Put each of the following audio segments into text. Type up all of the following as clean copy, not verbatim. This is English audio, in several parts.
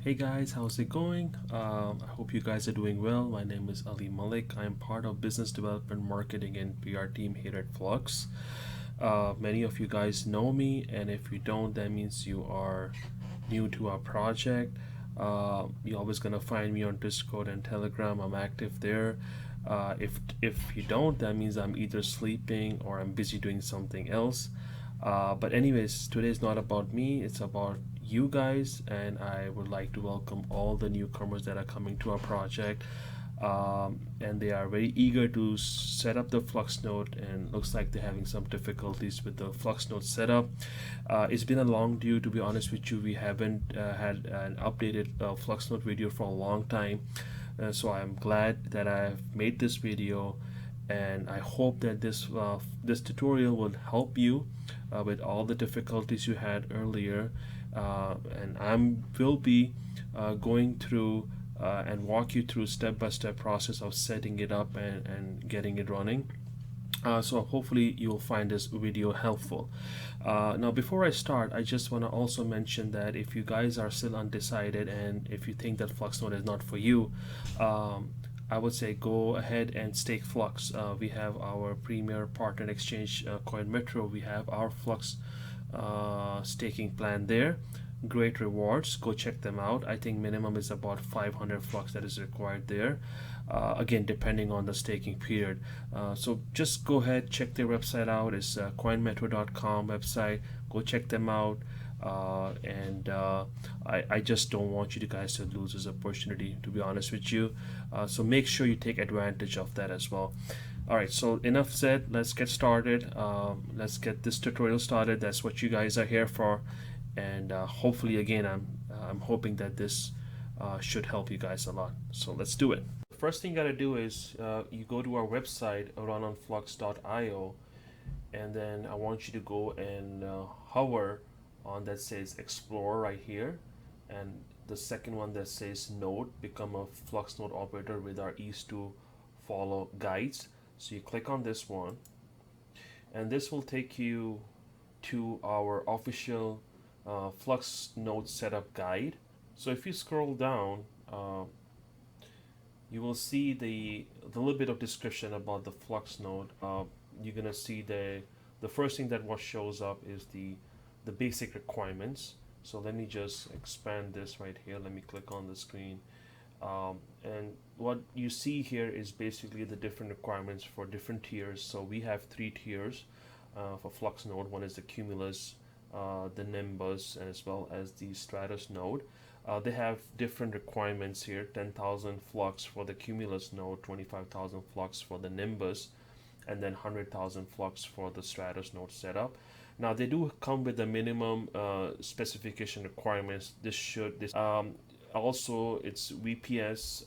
Hey guys, how's it going? I hope you guys are doing well. My name is Ali Malik. I'm part of business development, marketing, and PR team here at Flux. Many of you guys know me, and if you don't, that means you are new to our project. You're always gonna find me on Discord and Telegram. I'm active there. If you don't, that means I'm either sleeping or I'm busy doing something else. But anyways, today is not about me. It's about you guys, and I would like to welcome all the newcomers that are coming to our project. And they are very eager to set up the Fluxnode, and looks like they're having some difficulties with the Fluxnode setup. It's been a long due, to be honest with you. We haven't had an updated Fluxnode video for a long time, so I'm glad that I've made this video, and I hope that this tutorial will help you with all the difficulties you had earlier. And will be going through and walk you through step-by-step process of setting it up and getting it running. So hopefully you'll find this video helpful. Now before I start, I just want to also mention that if you guys are still undecided and if you think that Fluxnode is not for you, I would say go ahead and stake Flux. We have our premier partner exchange, Coin Metro. We have our Flux staking plan there. Great rewards, go check them out. I think minimum is about 500 Flux that is required there, again depending on the staking period. So just go ahead, check their website out. It's coinmetro.com website. Go check them out. I just don't want you guys to lose this opportunity, to be honest with you. So make sure you take advantage of that as well. Alright, so enough said, let's get started. Let's get this tutorial started. That's what you guys are here for, and hopefully again I'm hoping that this should help you guys a lot. So let's do it. The first thing you gotta do is you go to our website, runonflux.io, and then I want you to go and hover on that says explore right here, and the second one that says node, become a Fluxnode operator with our ease to follow guides. So you click on this one, and this will take you to our official Fluxnode setup guide. So if you scroll down, you will see the little bit of description about the Fluxnode. You're gonna see the first thing that shows up is the basic requirements. So let me just expand this right here. Let me click on the screen. And what you see here is basically the different requirements for different tiers. So we have 3 tiers for Fluxnode. One is the Cumulus, the Nimbus, and as well as the Stratus node. They have different requirements here: 10,000 Flux for the Cumulus node, 25,000 Flux for the Nimbus, and then 100,000 Flux for the Stratus node setup. Now they do come with the minimum specification requirements. Also, it's VPS,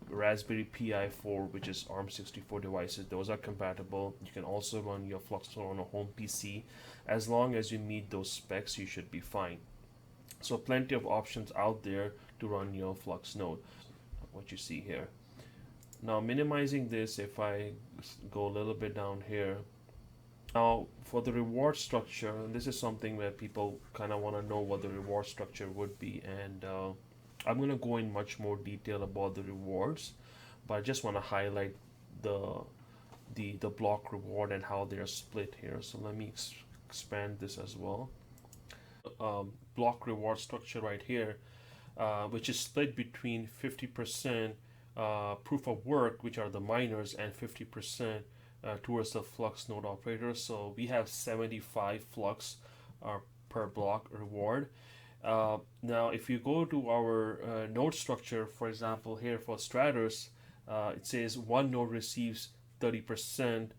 Raspberry Pi 4, which is ARM64 devices. Those are compatible. You can also run your Fluxnode on a home PC. As long as you meet those specs, you should be fine. So plenty of options out there to run your Fluxnode, what you see here. Now minimizing this, if I go a little bit down here, now for the reward structure, this is something where people kind of want to know what the reward structure would be, and I'm going to go in much more detail about the rewards, but I just want to highlight the block reward and how they are split here. So let me expand this as well. Block reward structure right here, which is split between 50% proof of work, which are the miners, and 50% towards the Fluxnode operator. So we have 75 Flux per block reward. Now if you go to our node structure, for example here for Stratus, it says one node receives 30%,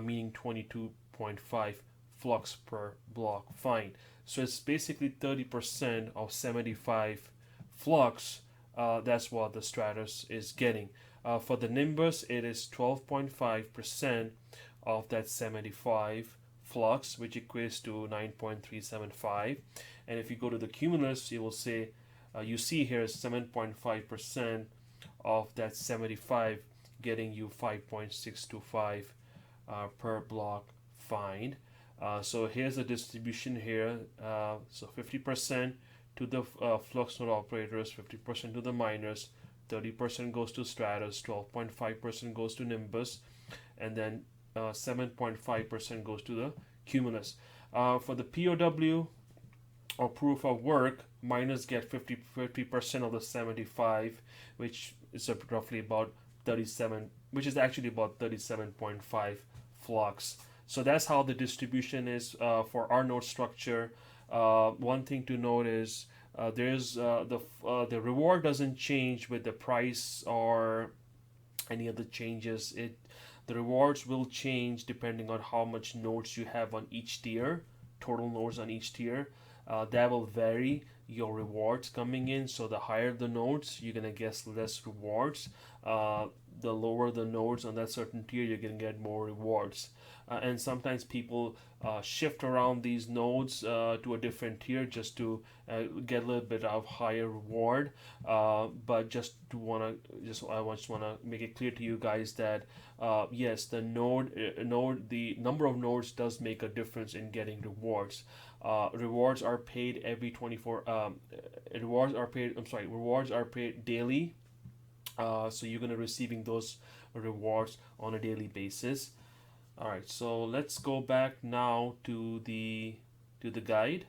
meaning 22.5 Flux per block. Fine. So it's basically 30% of 75 Flux. That's what the Stratus is getting. For the Nimbus, it is 12.5% of that 75 Flux, which equates to 9.375. And if you go to the Cumulus, you will say, you see here 7.5% of that 75, getting you 5.625 per block. Fine. So here's the distribution here. So 50% to the Fluxnode operators, 50% to the miners, 30% goes to Stratus, 12.5% goes to Nimbus, and then 7.5% goes to the Cumulus. For the POW or proof of work, miners get 50% of the 75, which is roughly about 37, which is actually about 37.5 flux. So that's how the distribution is for our node structure. One thing to note is the reward doesn't change with the price or any other changes. The rewards will change depending on how much nodes you have on each tier, total nodes on each tier. That will vary your rewards coming in. So the higher the nodes, you're gonna get less rewards. The lower the nodes on that certain tier, you're gonna get more rewards. And sometimes people shift around these nodes to a different tier just to get a little bit of higher reward. But I just wanna make it clear to you guys that yes, the number of nodes does make a difference in getting rewards. Rewards are paid every 24. Rewards are paid daily. So you're gonna receiving those rewards on a daily basis. All right, so let's go back now to the guide.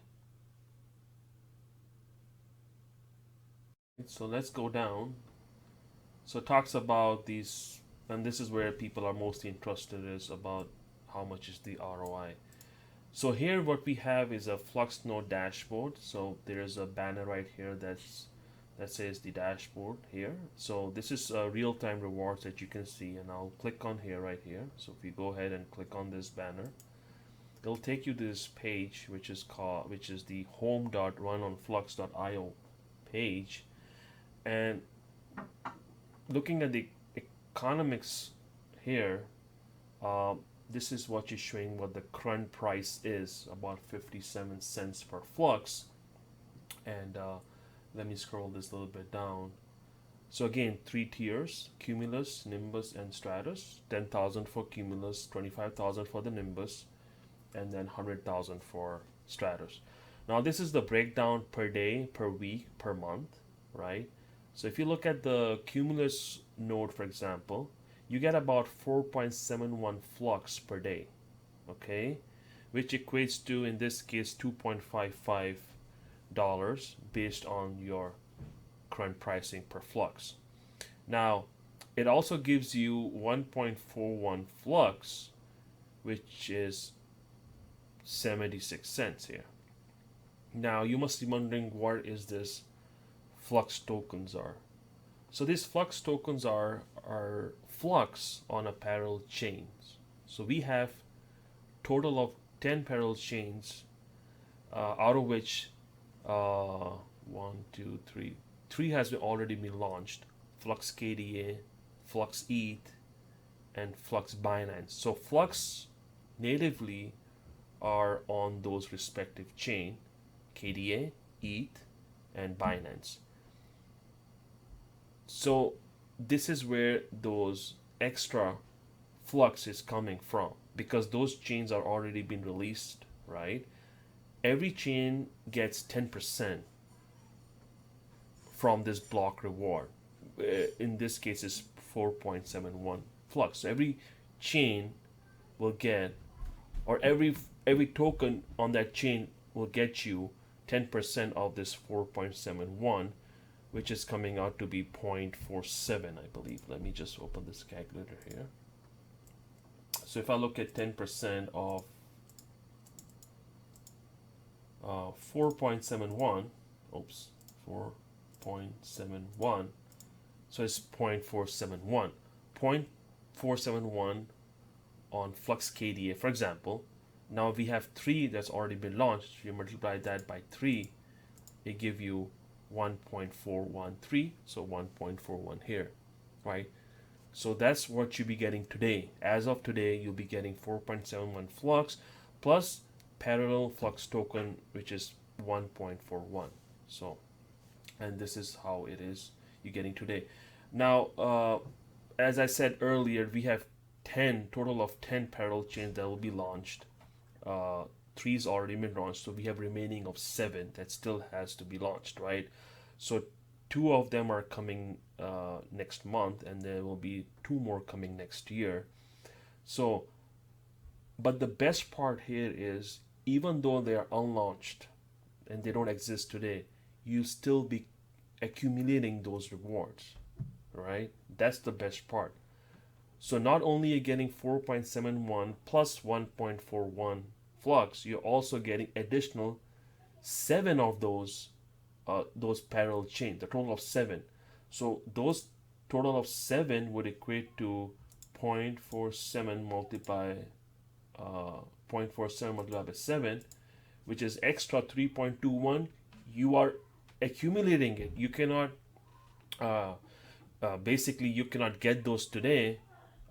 So let's go down. So it talks about these, and this is where people are mostly interested, is about how much is the ROI. So here what we have is a Fluxnode dashboard. So there is a banner right here that says the dashboard here. So this is real-time rewards that you can see, and I'll click on here right here. So if you go ahead and click on this banner, it'll take you to this page, which is the home.runonflux.io page. And looking at the economics here, this is what you're showing what the current price is, about 57 cents per flux. And let me scroll this a little bit down. So again, 3 tiers: Cumulus, Nimbus, and Stratus. 10,000 for Cumulus, 25,000 for the Nimbus, and then 100,000 for Stratus. Now this is the breakdown per day, per week, per month, right? So if you look at the Cumulus node, for example, you get about 4.71 flux per day, okay? Which equates to, in this case, $2.55 based on your current pricing per flux. Now, it also gives you 1.41 flux, which is 76 cents here. Now, you must be wondering what is this flux tokens are. So these flux tokens are flux on a parallel chains. So we have total of 10 parallel chains, out of which 3 has already been launched: Flux Kda, Flux ETH, and Flux Binance. So Flux natively are on those respective chain: Kda, ETH, and Binance. So this is where those extra flux is coming from, because those chains are already been released, right? Every chain gets 10% from this block reward. In this case, it's 4.71 flux. So every chain will get, or every token on that chain will get you 10% of this 4.71, which is coming out to be 0.47, I believe. Let me just open this calculator here. So if I look at 10% of 4.71, oops, 4.71, so it's 0.471. 0.471 on Flux Kda, for example. Now we have 3 that's already been launched. If you multiply that by 3, it gives you 1.413, so 1.41 here, right? So that's what you'll be getting today. As of today, you'll be getting 4.71 flux plus parallel flux token, which is 1.41. So, and this is how it is you're getting today. Now, as I said earlier, we have total of 10 parallel chains that will be launched 3's already been launched, so we have remaining of 7 that still has to be launched, right? So 2 of them are coming next month, and there will be 2 more coming next year. So, but the best part here is, even though they are unlaunched and they don't exist today, you still be accumulating those rewards, right? That's the best part. So not only are you getting 4.71 plus 1.41 Flux, you're also getting additional 7 of those parallel chains, the total of 7. So those total of 7 would equate to 0.47 multiplied 0.47 multiplied by 7, which is extra 3.21. You are accumulating it. You cannot basically you cannot get those today.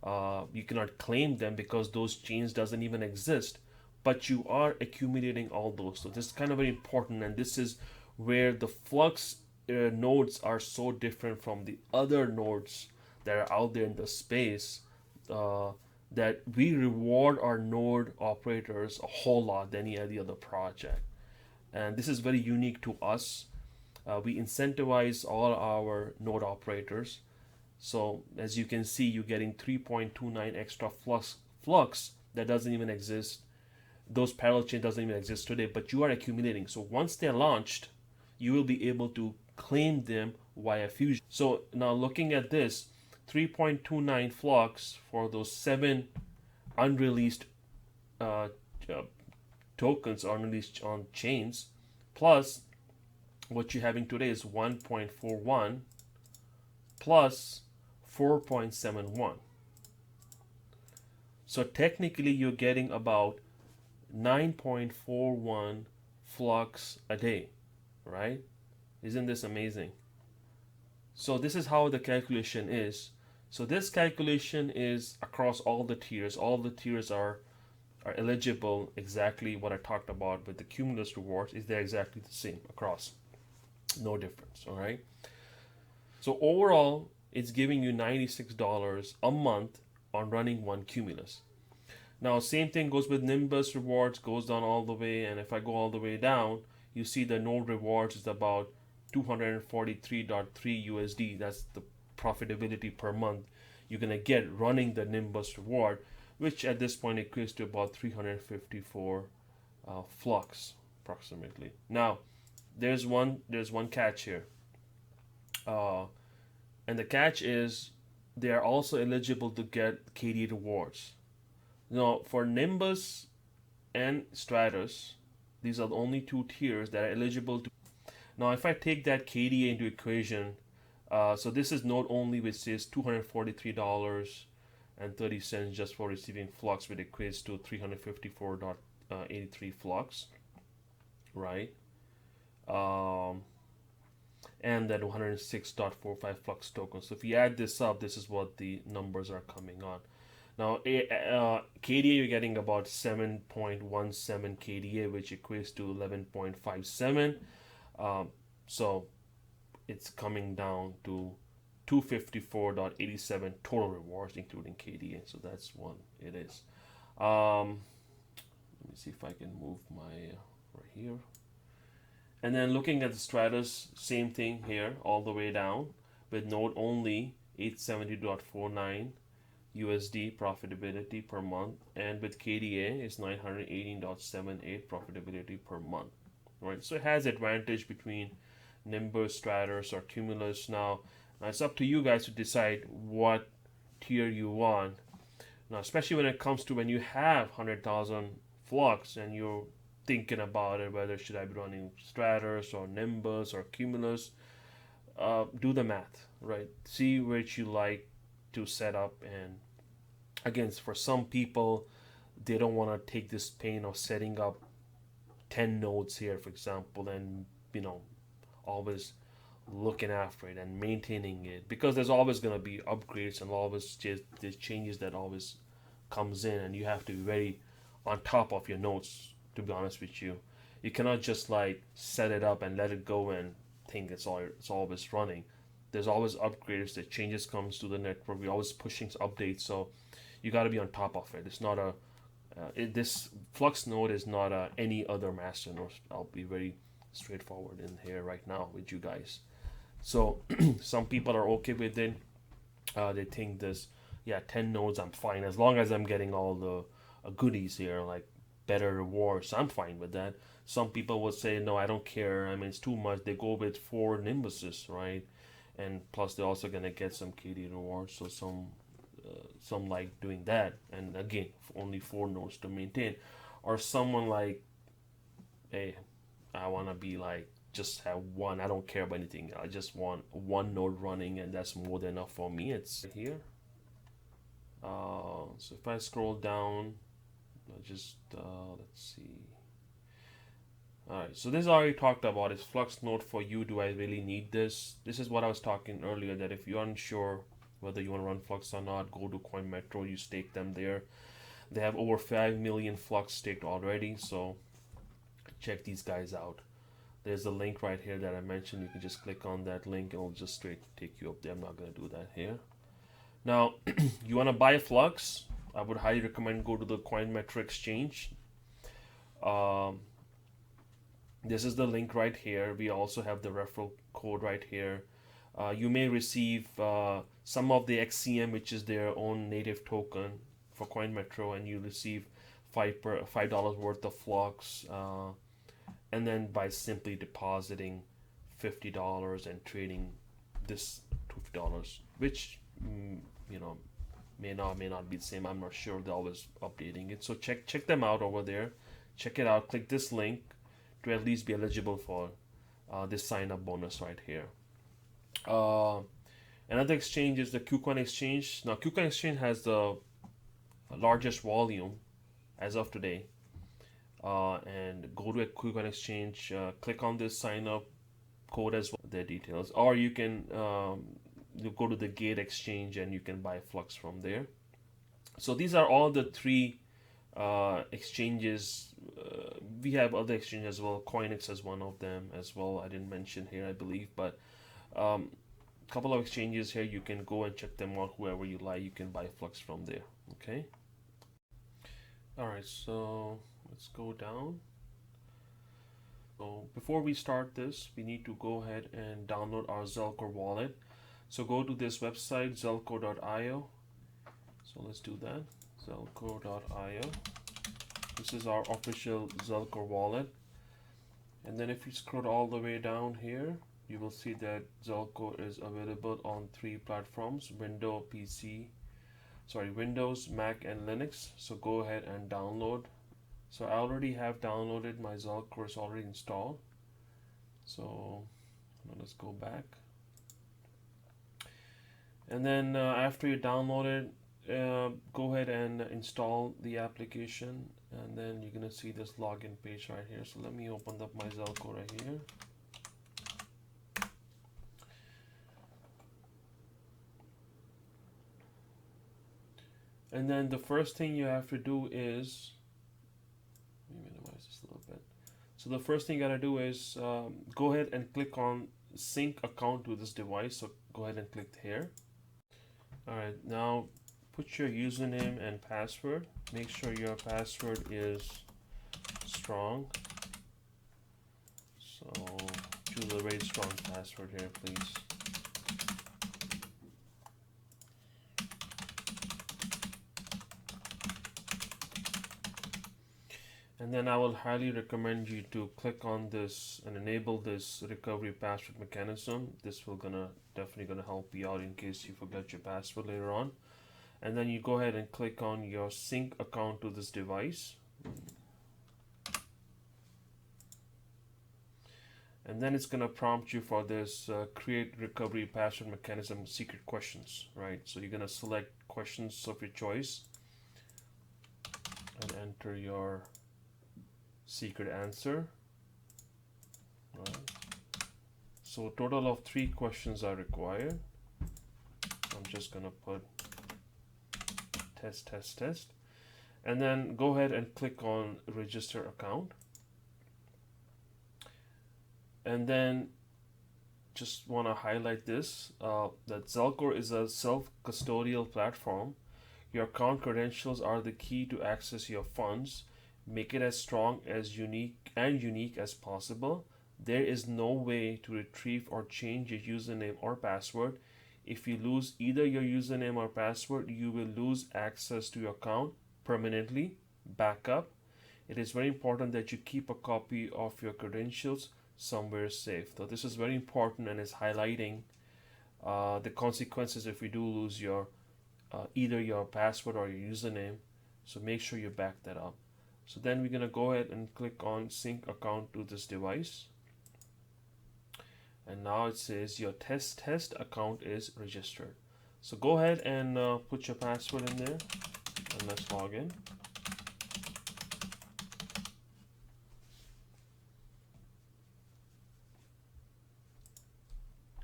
You cannot claim them because those chains doesn't even exist, but you are accumulating all those. So this is kind of very important, and this is where the Flux nodes are so different from the other nodes that are out there in the space, that we reward our node operators a whole lot than any other project. And this is very unique to us. We incentivize all our node operators. So as you can see, you're getting 3.29 extra flux that doesn't even exist. Those parallel chain doesn't even exist today, but you are accumulating. So once they're launched, you will be able to claim them via Fusion. So now looking at this, 3.29 flux for those 7 unreleased tokens unreleased on chains, plus what you're having today is 1.41 plus 4.71. So technically you're getting about 9.41 flux a day, right? Isn't this amazing? So this is how the calculation is. So this calculation is across all the tiers. All the tiers are eligible, exactly what I talked about with the cumulus rewards. Is they're exactly the same across. No difference, all right? So overall, it's giving you $96 a month on running one cumulus. Now, same thing goes with Nimbus rewards, goes down all the way, and if I go all the way down, you see the node rewards is about 243.3 USD. That's the profitability per month you're gonna get running the Nimbus reward, which at this point equates to about 354 flux approximately. Now, there's one catch here, and the catch is they are also eligible to get KD rewards. Now, for Nimbus and Stratus, these are the only 2 tiers that are eligible to. Now, if I take that KDA into equation, so this is node only, which says $243.30 just for receiving flux, which equates to 354.83 flux, right? And then 106.45 flux tokens. So if you add this up, this is what the numbers are coming on. Now, KDA, you're getting about 7.17 KDA, which equates to 11.57. So it's coming down to 254.87 total rewards, including KDA. So that's one it is. Let me see if I can move my right here. And then looking at the Stratus, same thing here, all the way down, with node only 870.49 USD profitability per month, and with KDA is 918.78 profitability per month, right? So it has advantage between Nimbus, Stratus, or Cumulus. Now it's up to you guys to decide what tier you want. Now, especially when it comes to when you have 100,000 flux and you're thinking about it, whether should I be running Stratus or Nimbus or Cumulus, do the math, right? See which you like to set up. And again, for some people, they don't want to take this pain of setting up 10 nodes here, for example, and always looking after it and maintaining it, because there's always going to be upgrades and always there's changes that always comes in, and you have to be very on top of your nodes. To be honest with you, you cannot just like set it up and let it go and think it's always running. There's always upgrades, the changes comes to the network. We're always pushing updates, so you got to be on top of it. It's not This Fluxnode is not any other master node. I'll be very straightforward in here right now with you guys. So some people are okay with it. They think this, yeah, 10 nodes, I'm fine. As long as I'm getting all the goodies here, like better rewards, I'm fine with that. Some people would say, no, I don't care. I mean, it's too much. They go with 4 nimbuses, right? And plus, they're also going to get some KD rewards. So some like doing that. And again, only 4 nodes to maintain. Or someone like, hey, I want to be like, just have one. I don't care about anything. I just want one node running, and that's more than enough for me. It's here. So if I scroll down, just let's see. All right, so this is already talked about. Is Fluxnode for you? Do I really need this? This is what I was talking earlier, that if you're unsure whether you want to run Flux or not, go to CoinMetro, you stake them there. They have over 5 million Flux staked already, so check these guys out. There's a link right here that I mentioned. You can just click on that link and it'll just straight take you up there. I'm not going to do that here. Now, you want to buy Flux? I would highly recommend go to the CoinMetro Exchange. This is the link right here. We also have the referral code right here. You may receive some of the XCM, which is their own native token for CoinMetro, and you receive $5 worth of Flux, and then by simply depositing $50 and trading this $50, which may not be the same. I'm not sure. They're always updating it. So check them out over there. Check it out. Click this link to at least be eligible for this sign up bonus right here. Another exchange is the Kucoin Exchange. Now, Kucoin Exchange has the largest volume as of today. And go to a Kucoin Exchange, click on this sign up code as well, their details. Or you can you go to the Gate Exchange and you can buy Flux from there. So these are all the 3 exchanges. We have other exchanges as well. Coinex is one of them as well. I didn't mention here, I believe, but couple of exchanges here. You can go and check them out. Whoever you like, you can buy Flux from there. Okay. All right. So let's go down. So before we start this, we need to go ahead and download our Zelcore wallet. So go to this website, zelcore.io. So let's do that. Zelcore.io. This is our official Zelcore wallet. And then if you scroll all the way down here, you will see that Zelcore is available on 3 platforms: Windows, Mac, and Linux. So go ahead and download. So I already have downloaded. My Zelcore is already installed. So let's go back. And then after you download it, go ahead and install the application, and then you're gonna see this login page right here. So let me open up my Zelcore right here. And then the first thing you have to do is, let me minimize this a little bit. So the first thing you gotta do is go ahead and click on sync account to this device. So go ahead and click here. All right, now put your username and password. Make sure your password is strong. So choose a very strong password here, please. And then I will highly recommend you to click on this and enable this recovery password mechanism. This will definitely gonna help you out in case you forget your password later on. And then you go ahead and click on your sync account to this device. And then it's gonna prompt you for this create recovery password mechanism secret questions, right? So you're gonna select questions of your choice and enter your secret answer. Right. So a total of 3 questions are required. I'm just gonna put test, and then go ahead and click on register account. And then just want to highlight this, that Zelcore is a self-custodial platform. Your account credentials are the key to access your funds. Make it as strong as unique as possible. There is no way to retrieve or change your username or password. If you lose either your username or password, you will lose access to your account permanently. Backup. It is very important that you keep a copy of your credentials somewhere safe. So this is very important and is highlighting the consequences if you do lose your either your password or your username. So make sure you back that up. So then we're gonna go ahead and click on sync account to this device. And now it says your test account is registered. So go ahead and put your password in there and let's log in.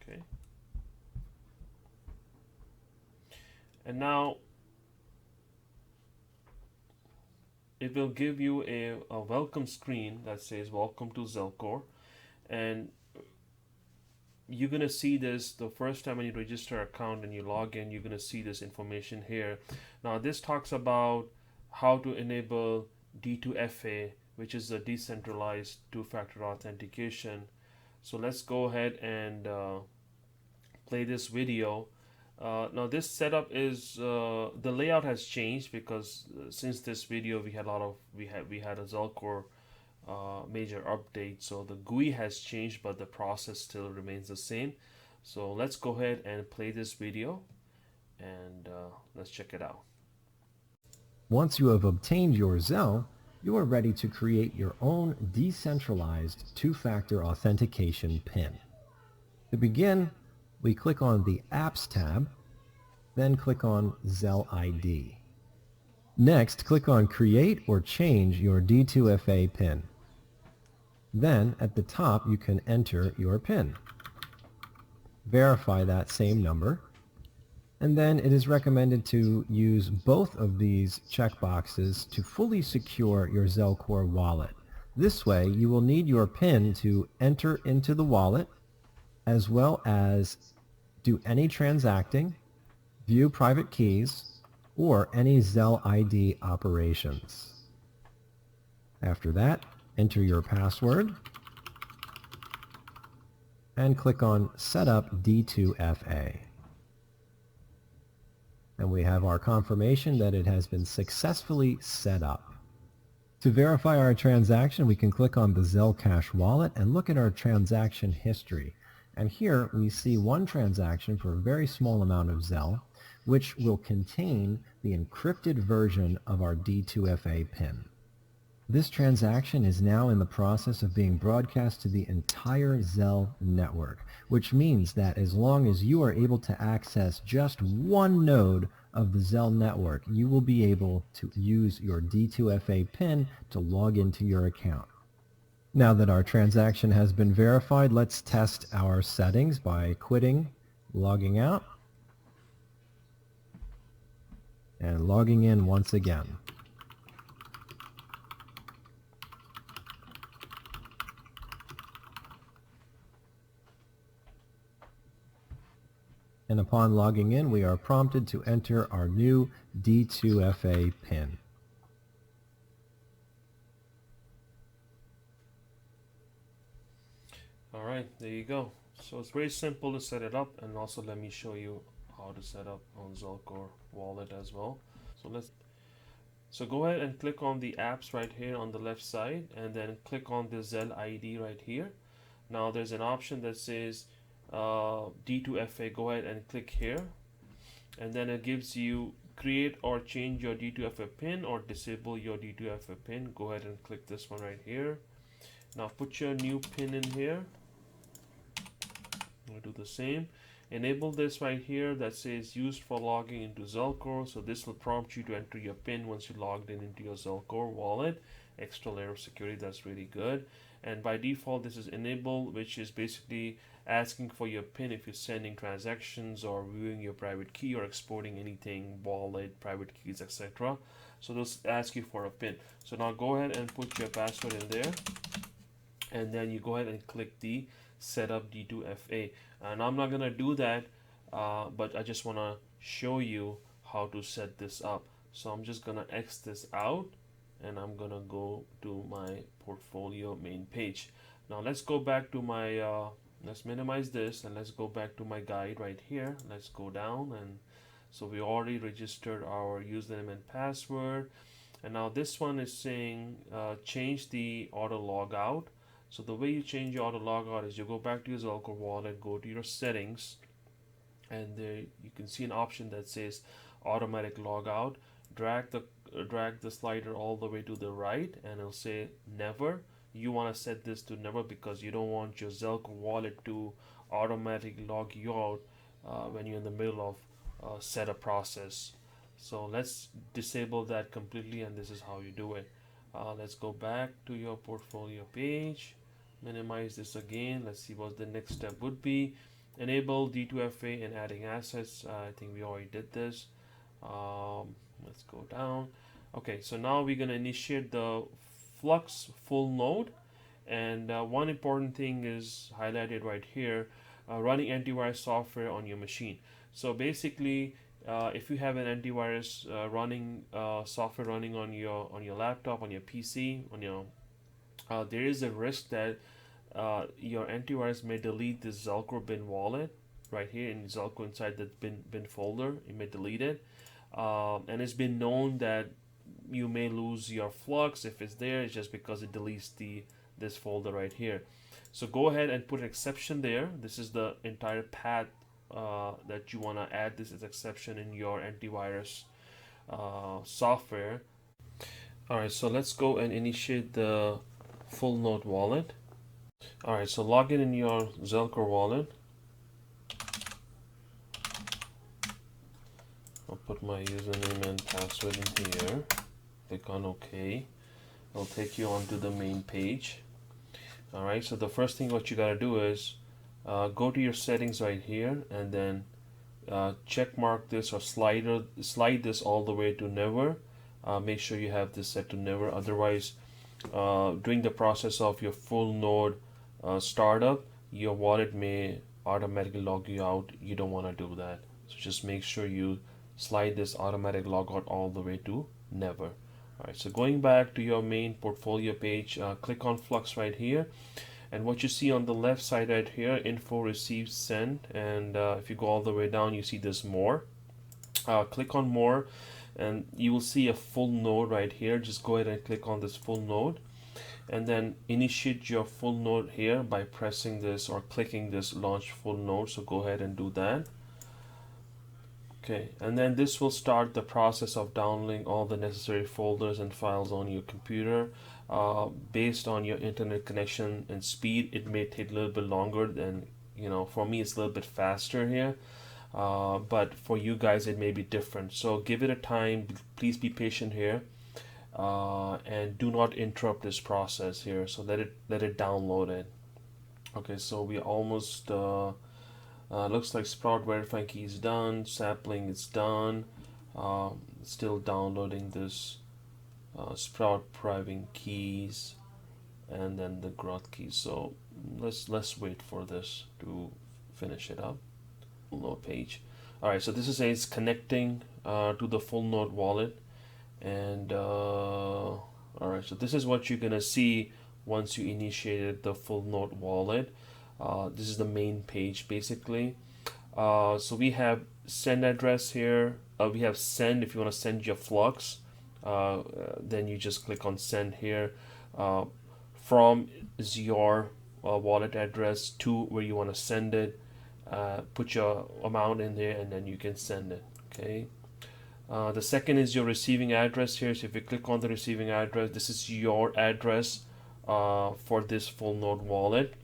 Okay. And now it will give you a welcome screen that says welcome to Zelcore, and you're gonna see this the first time when you register an account and you log in. You're gonna see this information here. Now this talks about how to enable D2FA, which is a decentralized two-factor authentication. So let's go ahead and play this video. Now this setup is the layout has changed because since this video we had a Zelcore major update, so the GUI has changed but the process still remains the same. So let's go ahead and play this video and let's check it out. Once you have obtained your Zell, you are ready to create your own decentralized two-factor authentication PIN. To begin, we click on the Apps tab, then click on Zell ID. Next, click on Create or Change your D2FA PIN. Then, at the top, you can enter your PIN. Verify that same number, and then it is recommended to use both of these checkboxes to fully secure your Zelcore wallet. This way, you will need your PIN to enter into the wallet, as well as do any transacting, view private keys, or any Zell ID operations. After that, enter your password and click on Setup D2FA. And we have our confirmation that it has been successfully set up. To verify our transaction, we can click on the Zell Cash wallet and look at our transaction history. And here we see one transaction for a very small amount of Zell, which will contain the encrypted version of our D2FA PIN. This transaction is now in the process of being broadcast to the entire Zell network, which means that as long as you are able to access just one node of the Zell network, you will be able to use your D2FA PIN to log into your account. Now that our transaction has been verified, let's test our settings by quitting, logging out, and logging in once again. And upon logging in, we are prompted to enter our new D2FA PIN. All right, there you go. So it's very simple to set it up, and also let me show you how to set up on Zelcore wallet as well. So go ahead and click on the apps right here on the left side, and then click on the Zell ID right here. Now there's an option that says D2FA. Go ahead and click here, and then it gives you create or change your D2FA PIN or disable your D2FA PIN. Go ahead and click this one right here. Now put your new PIN in here. We'll do the same. Enable this right here that says used for logging into Zelcore. So this will prompt you to enter your PIN once you logged in into your Zelcore wallet. Extra layer of security, that's really good. And by default this is enable, which is basically asking for your PIN if you're sending transactions or viewing your private key or exporting anything, wallet, private keys, etc. So those ask you for a PIN. So now go ahead and put your password in there, and then you go ahead and click the setup D2FA. And I'm not gonna do that, but I just want to show you how to set this up. So I'm just gonna X this out, and I'm gonna go to my portfolio main page. Now let's go back to my let's minimize this, and let's go back to my guide right here. Let's go down, and so we already registered our username and password, and now this one is saying change the auto logout. So the way you change your auto logout is you go back to your Zelcore wallet, go to your settings, and there you can see an option that says automatic logout. Drag the slider all the way to the right, and it'll say never. You want to set this to never because you don't want your Zelcore wallet to automatically log you out when you're in the middle of setup process. So let's disable that completely, and this is how you do it. Let's go back to your portfolio page, minimize this again. Let's see what the next step would be. Enable D2FA and adding assets. I think we already did this. Let's go down. Okay, so now we're gonna initiate the Flux full node, and one important thing is highlighted right here: running antivirus software on your machine. So basically, if you have an antivirus running software running on your laptop, on your PC, on your there is a risk that your antivirus may delete this Zelcore bin wallet right here in Zelcore inside the bin folder. It may delete it, and it's been known that you may lose your Flux if it's there. It's just because it deletes this folder right here. So go ahead and put an exception there. This is the entire path that you want to add this as exception in your antivirus software. Alright, so let's go and initiate the full node wallet. Alright, so log in your Zelcore wallet. I'll put my username and password in here. Click on OK. It'll take you onto the main page. Alright, so the first thing what you gotta do is go to your settings right here, and then check mark this or slide this all the way to never. Make sure you have this set to never, otherwise during the process of your full node startup, your wallet may automatically log you out. You don't want to do that, so just make sure you slide this automatic logout all the way to never. Alright, so going back to your main portfolio page, click on Flux right here, and what you see on the left side right here, info received sent, and if you go all the way down, you see this more. Click on more, and you will see a full node right here. Just go ahead and click on this full node, and then initiate your full node here by pressing this or clicking this launch full node. So go ahead and do that. Okay, and then this will start the process of downloading all the necessary folders and files on your computer. Based on your internet connection and speed, it may take a little bit longer than, for me it's a little bit faster here, but for you guys it may be different. So give it a time, please be patient here, and do not interrupt this process here. So let it download it. Okay, so we almost looks like Sprout verifying key is done, sapling is done, still downloading this Sprout private keys, and then the growth keys. So let's wait for this to finish it up. Full node page. Alright, so this is it's connecting to the full node wallet, and alright, so this is what you're gonna see once you initiated the full node wallet. This is the main page basically. So we have send address here. We have send if you want to send your Flux. Then you just click on send here. From is your wallet address to where you want to send it. Put your amount in there, and then you can send it. Okay. The second is your receiving address here. So if you click on the receiving address, this is your address for this full node wallet.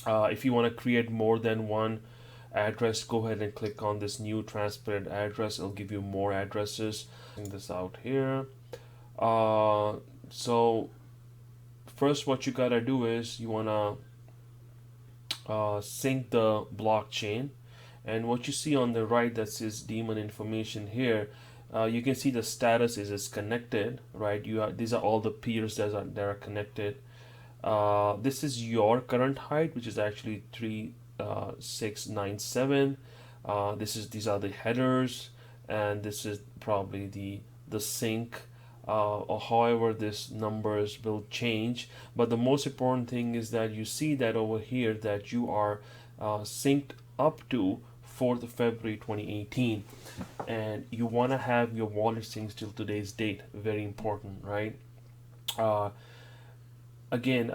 If you want to create more than one address, go ahead and click on this new transparent address. It'll give you more addresses. Bring this out here. So first what you gotta do is you wanna sync the blockchain, and what you see on the right that says daemon information here, you can see the status is connected, right? These are all the peers that are connected. This is your current height, which is actually 3697. These are the headers, and this is probably the sync, or however this numbers will change. But the most important thing is that you see that over here that you are synced up to 4th of February 2018, and you want to have your wallet synced till today's date. Very important, right? uh, Again,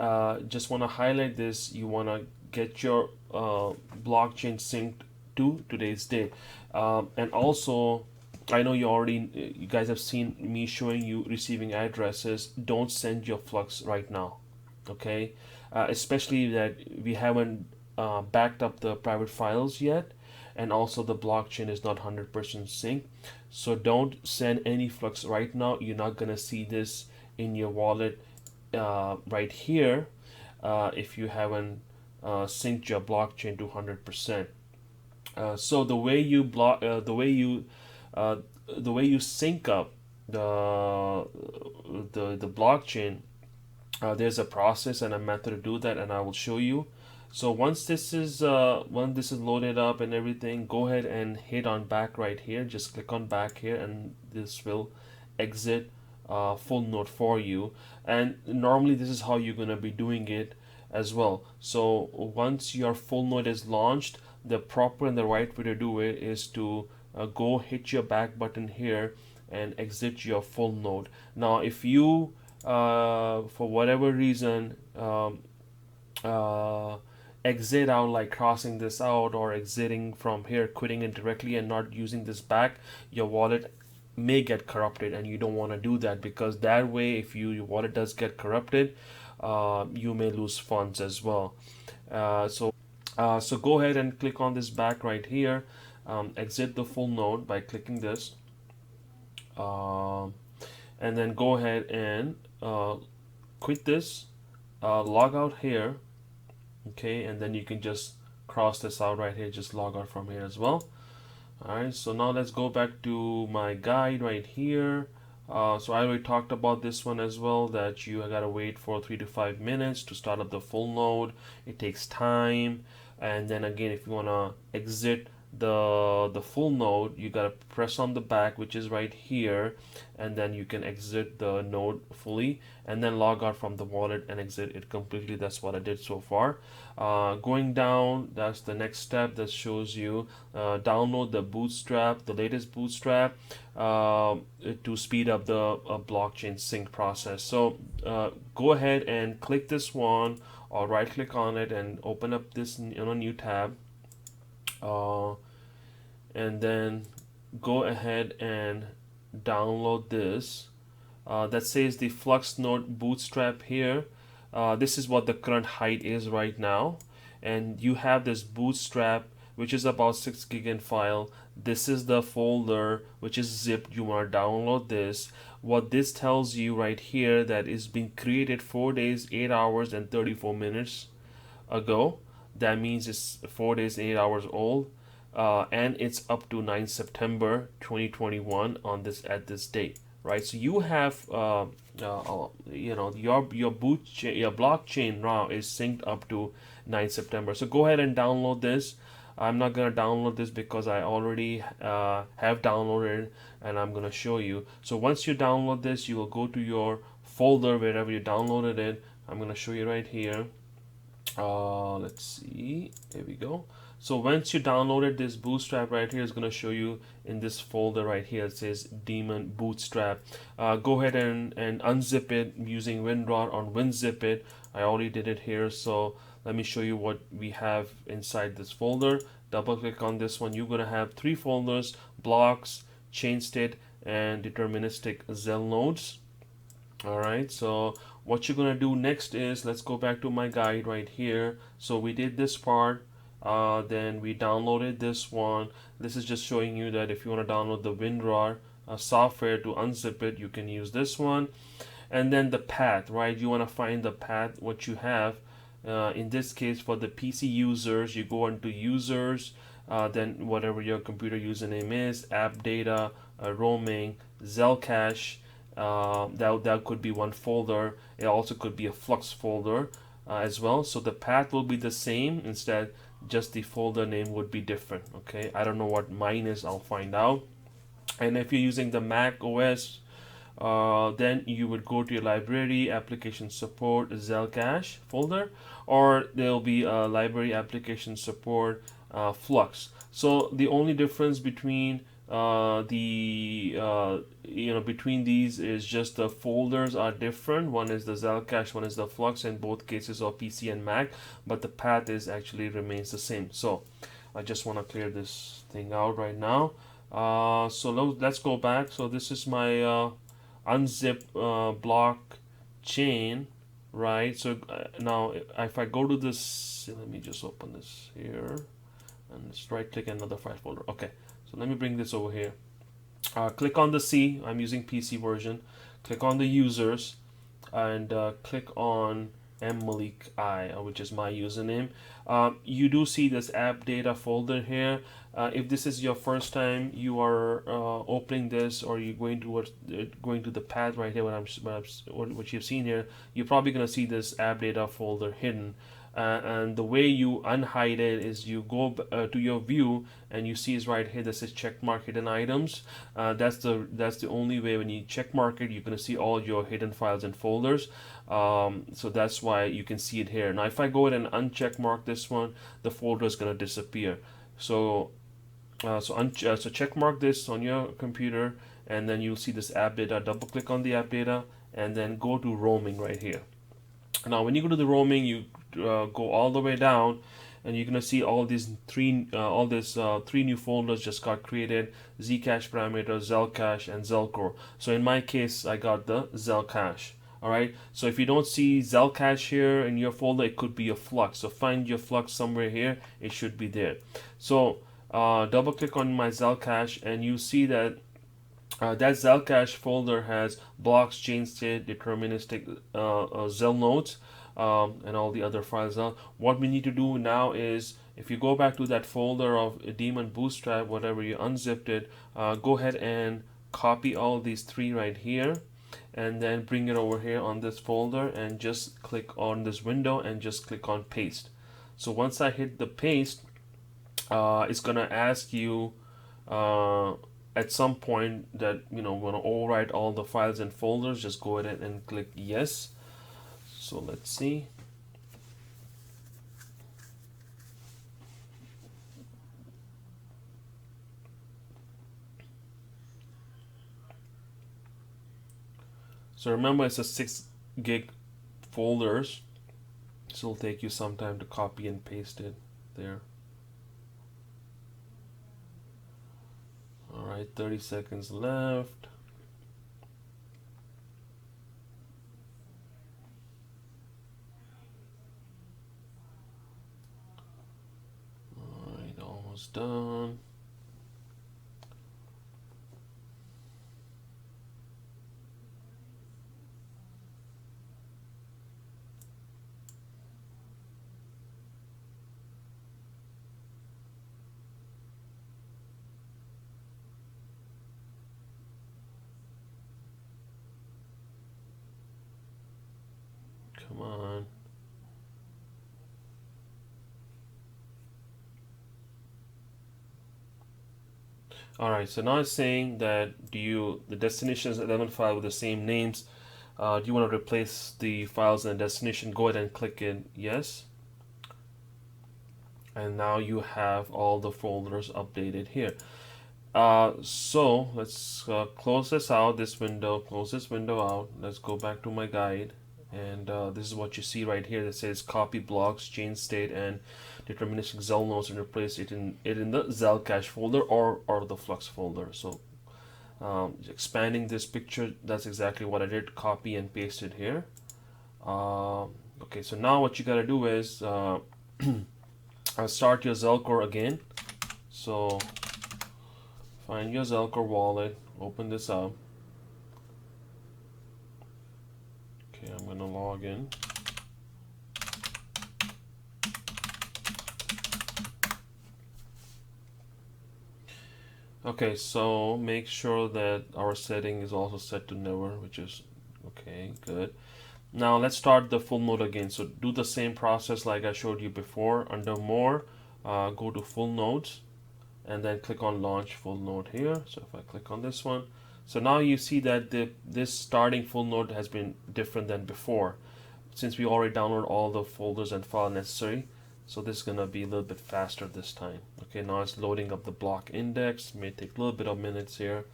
just want to highlight this. You want to get your blockchain synced to today's date. And also, I know you guys have seen me showing you receiving addresses. Don't send your Flux right now, okay? Especially that we haven't backed up the private files yet, and also the blockchain is not 100% synced. So don't send any Flux right now. You're not gonna see this in your wallet right here if you haven't synced your blockchain to 100%. So the way you sync up the blockchain, there's a process and a method to do that, and I will show you. So once this is loaded up and everything, go ahead and hit on back right here. Just click on back here, and this will exit full node for you. And normally this is how you're gonna be doing it as well. So once your full node is launched, the proper and the right way to do it is to go hit your back button here and exit your full node. Now if you for whatever reason exit out, like crossing this out or exiting from here, quitting it directly and not using this back, your wallet may get corrupted, and you don't want to do that, because that way if your wallet does get corrupted, you may lose funds as well. So go ahead and click on this back right here, exit the full node by clicking this, and then go ahead and quit this, log out here, okay, and then you can just cross this out right here, just log out from here as well. Alright, so now let's go back to my guide right here. So I already talked about this one as well, that you gotta wait for 3 to 5 minutes to start up the full node. It takes time, and then again, if you wanna exit the full node, you gotta press on the back, which is right here, and then you can exit the node fully, and then log out from the wallet and exit it completely. That's what I did so far. Going down, that's the next step that shows you download the Bootstrap, the latest Bootstrap, to speed up the blockchain sync process. So go ahead and click this one, or right click on it and open up this in a new tab, and then go ahead and download this that says the Fluxnode Bootstrap here. This is what the current height is right now, and you have this Bootstrap, which is about 6 gig in file. This is the folder which is zipped. You want to download this. What this tells you right here, that is being created 4 days, 8 hours and 34 minutes ago. That means it's 4 days, 8 hours old, and it's up to 9 September 2021 on this at this date. Right, so you have your blockchain now is synced up to 9 September. So go ahead and download this. I'm not gonna download this because I already have downloaded, and I'm gonna show you. So once you download this, you will go to your folder wherever you downloaded it. I'm gonna show you right here. Let's see, here we go. So once you downloaded this Bootstrap right here, is going to show you in this folder right here. It says Daemon Bootstrap. Go ahead and unzip it using WinRAR or WinZip it. I already did it here, so let me show you what we have inside this folder. Double click on this one. You're going to have 3 folders: blocks, chain state, and deterministic Zel nodes. Alright, so what you're going to do next is, let's go back to my guide right here. So we did this part. Then we downloaded this one. This is just showing you that if you want to download the WinRAR software to unzip it, you can use this one. And then the path, right? You want to find the path, what you have. In this case, for the PC users, you go into users, then whatever your computer username is, app data, roaming, Zelcache. That could be one folder. It also could be a Flux folder as well. So the path will be the same. Instead, just the folder name would be different. Okay, I don't know what mine is. I'll find out. And if you're using the Mac OS, then you would go to your library, application support, Cache folder, or there'll be a library application support Flux. So the only difference between between these is just the folders are different. One is the Cache, one is the Flux, in both cases of PC and Mac, but the path is actually remains the same. So I just want to clear this thing out right now. So let's go back. So this is my unzip block chain, right? So now if I go to this, let me just open this here and just right click another file folder. Okay, so let me bring this over here. Click on the C. I'm using PC version. Click on the users and click on Malik I, which is my username. You do see this app data folder here. If this is your first time you are opening this, or you're going to the path right here, what you've seen here, you're probably going to see this app data folder hidden. And the way you unhide it is you go to your view and you see is right here that says checkmark hidden items. That's the only way. When you checkmark it, you're going to see all your hidden files and folders. So that's why you can see it here. Now if I go ahead and uncheckmark this one, the folder is going to disappear. So check mark this on your computer, and then you'll see this app data. Double click on the app data and then go to roaming right here. Now when you go to the roaming, you go all the way down and you're gonna see all these three new folders just got created: Zcash parameter, Cache, and Zelcore. So in my case I got the Cache. Alright, so if you don't see Cache here in your folder, it could be your Flux. So find your Flux somewhere here, it should be there. So double click on my Cache and you see that that Cache folder has blocks, chain state, deterministic Zel nodes, and all the other files. What we need to do now is, if you go back to that folder of daemon Bootstrap, whatever you unzipped it, go ahead and copy all these three right here, and then bring it over here on this folder and just click on this window and just click on paste. So once I hit the paste, it's gonna ask you at some point that want to overwrite all the files and folders. Just go ahead and click yes. So let's see. So remember, it's a 6 gig folders, so it'll take you some time to copy and paste it there. Alright, 30 seconds left. Alright, almost done. Come on. Alright, so now it's saying that the destination is 11 file with the same names. Do you want to replace the files in the destination? Go ahead and click in yes. And now you have all the folders updated here. So let's close this out, close this window out. Let's go back to my guide. And this is what you see right here that says copy blocks, chain state, and deterministic Zel nodes, and replace it in the Cache folder or the Flux folder. So expanding this picture, that's exactly what I did. Copy and paste it here. Okay, so now what you gotta do is start your Zelcore again. So find your Zelcore wallet, open this up. Okay, I'm gonna log in. Okay, so make sure that our setting is also set to never, which is okay, good. Now let's start the full node again. So do the same process like I showed you before. Under more, go to full nodes, and then click on launch full node here. So if I click on this one, so now you see that this starting full node has been different than before, since we already downloaded all the folders and file necessary. So this is gonna be a little bit faster this time. Okay, now it's loading up the block index. It may take a little bit of minutes here,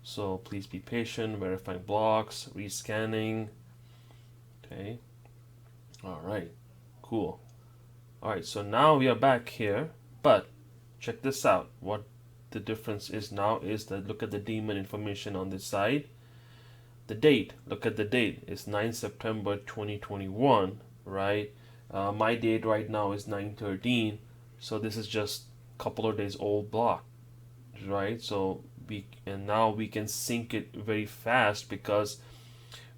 so please be patient. Verifying blocks, rescanning. Okay, all right, cool. All right, so now we are back here, but check this out. What the difference is now is that look at the daemon information on this side. The date, look at the date, it's 9 September 2021, right? My date right now is 9/13, so this is just a couple of days old block, right? So now we can sync it very fast because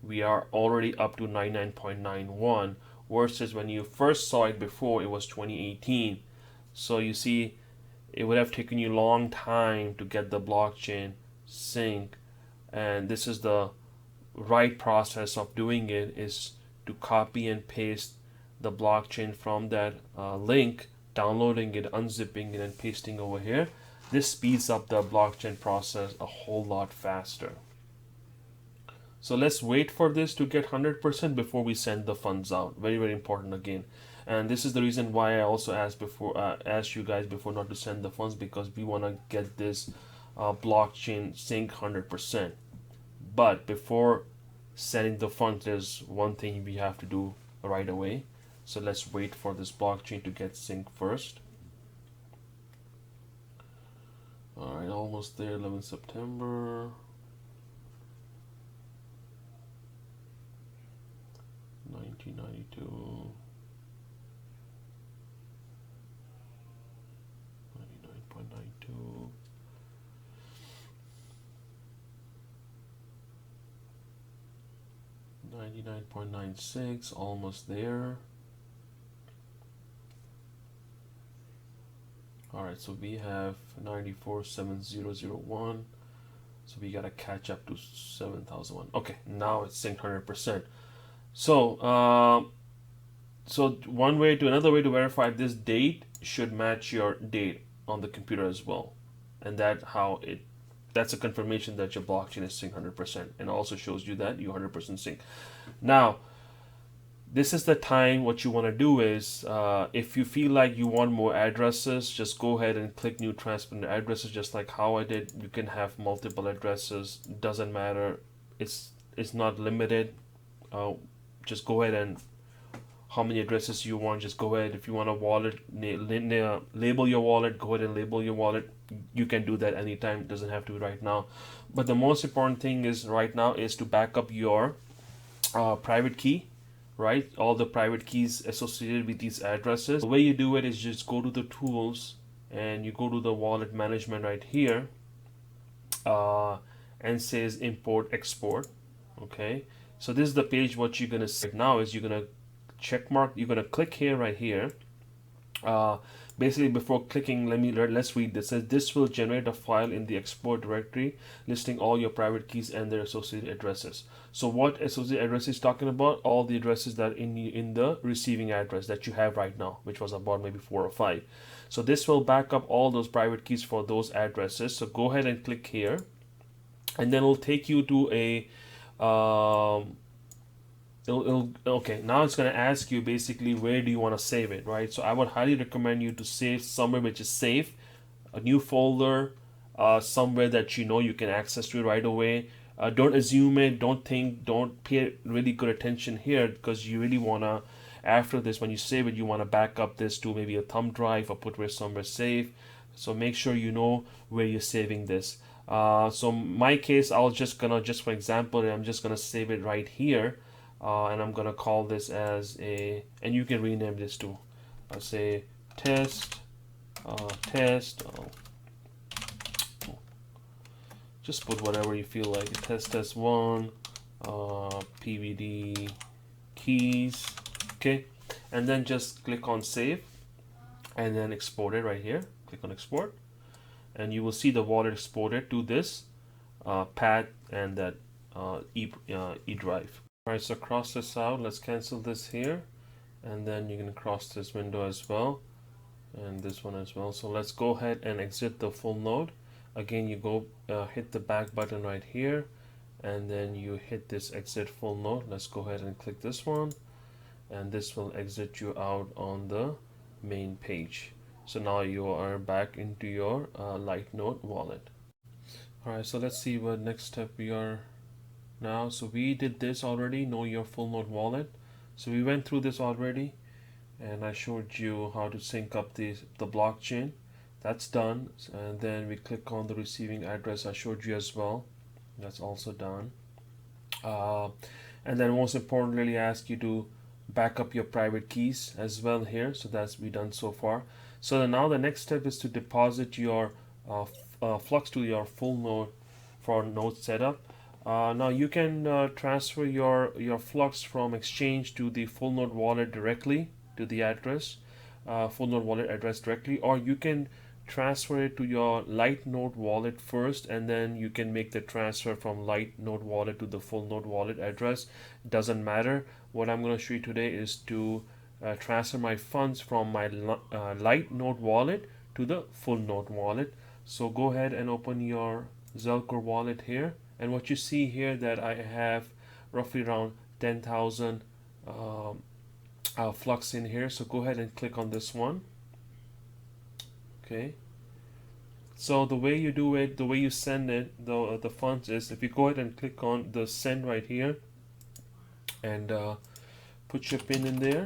we are already up to 99.91 versus when you first saw it before it was 2018. So you see it would have taken you a long time to get the blockchain sync, and this is the right process of doing it, is to copy and paste the blockchain from that link, downloading it, unzipping it, and pasting over here. This speeds up the blockchain process a whole lot faster. So let's wait for this to get 100% before we send the funds out. Very, very important again. And this is the reason why I also asked you guys before not to send the funds, because we want to get this blockchain sync 100%. But before sending the funds, there's one thing we have to do right away. So let's wait for this blockchain to get synced first. All right, almost there, 11 September. 1992. 99.92. 99.96, almost there. Alright, so we have 94,7001. So we gotta catch up to 7,001. Okay, now it's synced 100%. So, another way to verify this date should match your date on the computer as well, and that's a confirmation that your blockchain is synced 100%, and also shows you that you 100% sync. Now, this is the time. What you want to do is, if you feel like you want more addresses, just go ahead and click new transparent addresses, just like how I did. You can have multiple addresses. Doesn't matter. It's not limited. Just go ahead and how many addresses you want. Just go ahead. If you want a wallet, label your wallet. Go ahead and label your wallet. You can do that anytime. It doesn't have to be right now. But the most important thing is right now is to back up your private key. Right, all the private keys associated with these addresses. The way you do it is just go to the tools and you go to the wallet management right here, and says import export. Okay, so this is the page. What you're gonna see now is you're gonna check mark. You're gonna click here, right here. Basically, before clicking, let's read this. It says this will generate a file in the export directory listing all your private keys and their associated addresses. So what associated address is talking about? All the addresses that in the receiving address that you have right now, which was about maybe 4 or 5. So this will back up all those private keys for those addresses. So go ahead and click here, and then it'll take you to a okay, now it's going to ask you basically where do you want to save it, right? So I would highly recommend you to save somewhere which is safe, a new folder, somewhere that you know you can access to it right away. Don't assume it, don't pay really good attention here, because you really want to, after this, when you save it, you want to back up this to maybe a thumb drive or put it somewhere safe. So make sure you know where you're saving this. So my case, just for example, I'm just gonna save it right here. And I'm gonna call this as and you can rename this too. I'll say test. Just put whatever you feel like. Test 1, PVD keys. Okay, and then just click on save, and then export it right here. Click on export, and you will see the wallet exported to this path and that e drive. Alright, so cross this out. Let's cancel this here, and then you can cross this window as well. and this one as well. So let's go ahead and exit the full node. Again, you go hit the back button right here, and then you hit this exit full node. Let's go ahead and click this one, and this will exit you out on the main page. So now you are back into your Lightnode wallet. All right, so let's see what next step we are now. So we did this already, know your full node wallet. So we went through this already, and I showed you how to sync up the blockchain. That's done. And then we click on the receiving address. I showed you as well. That's also done. Uh, and then most importantly, I ask you to back up your private keys as well here. So that's we done so far. So now the next step is to deposit your Flux to your full node for node setup. Now you can transfer your Flux from Exchange to the full node wallet directly to the address, full node wallet address directly, or you can transfer it to your Lightnode wallet first, and then you can make the transfer from Lightnode wallet to the full node wallet address. Doesn't matter. What I'm going to show you today is to transfer my funds from my Lightnode wallet to the full node wallet. So go ahead and open your Zelcore wallet here, and what you see here that I have roughly around 10,000 Flux in here. So go ahead and click on this one. Okay, so the way you do it, the way you send it, the funds is if you go ahead and click on the send right here, and put your pin in there,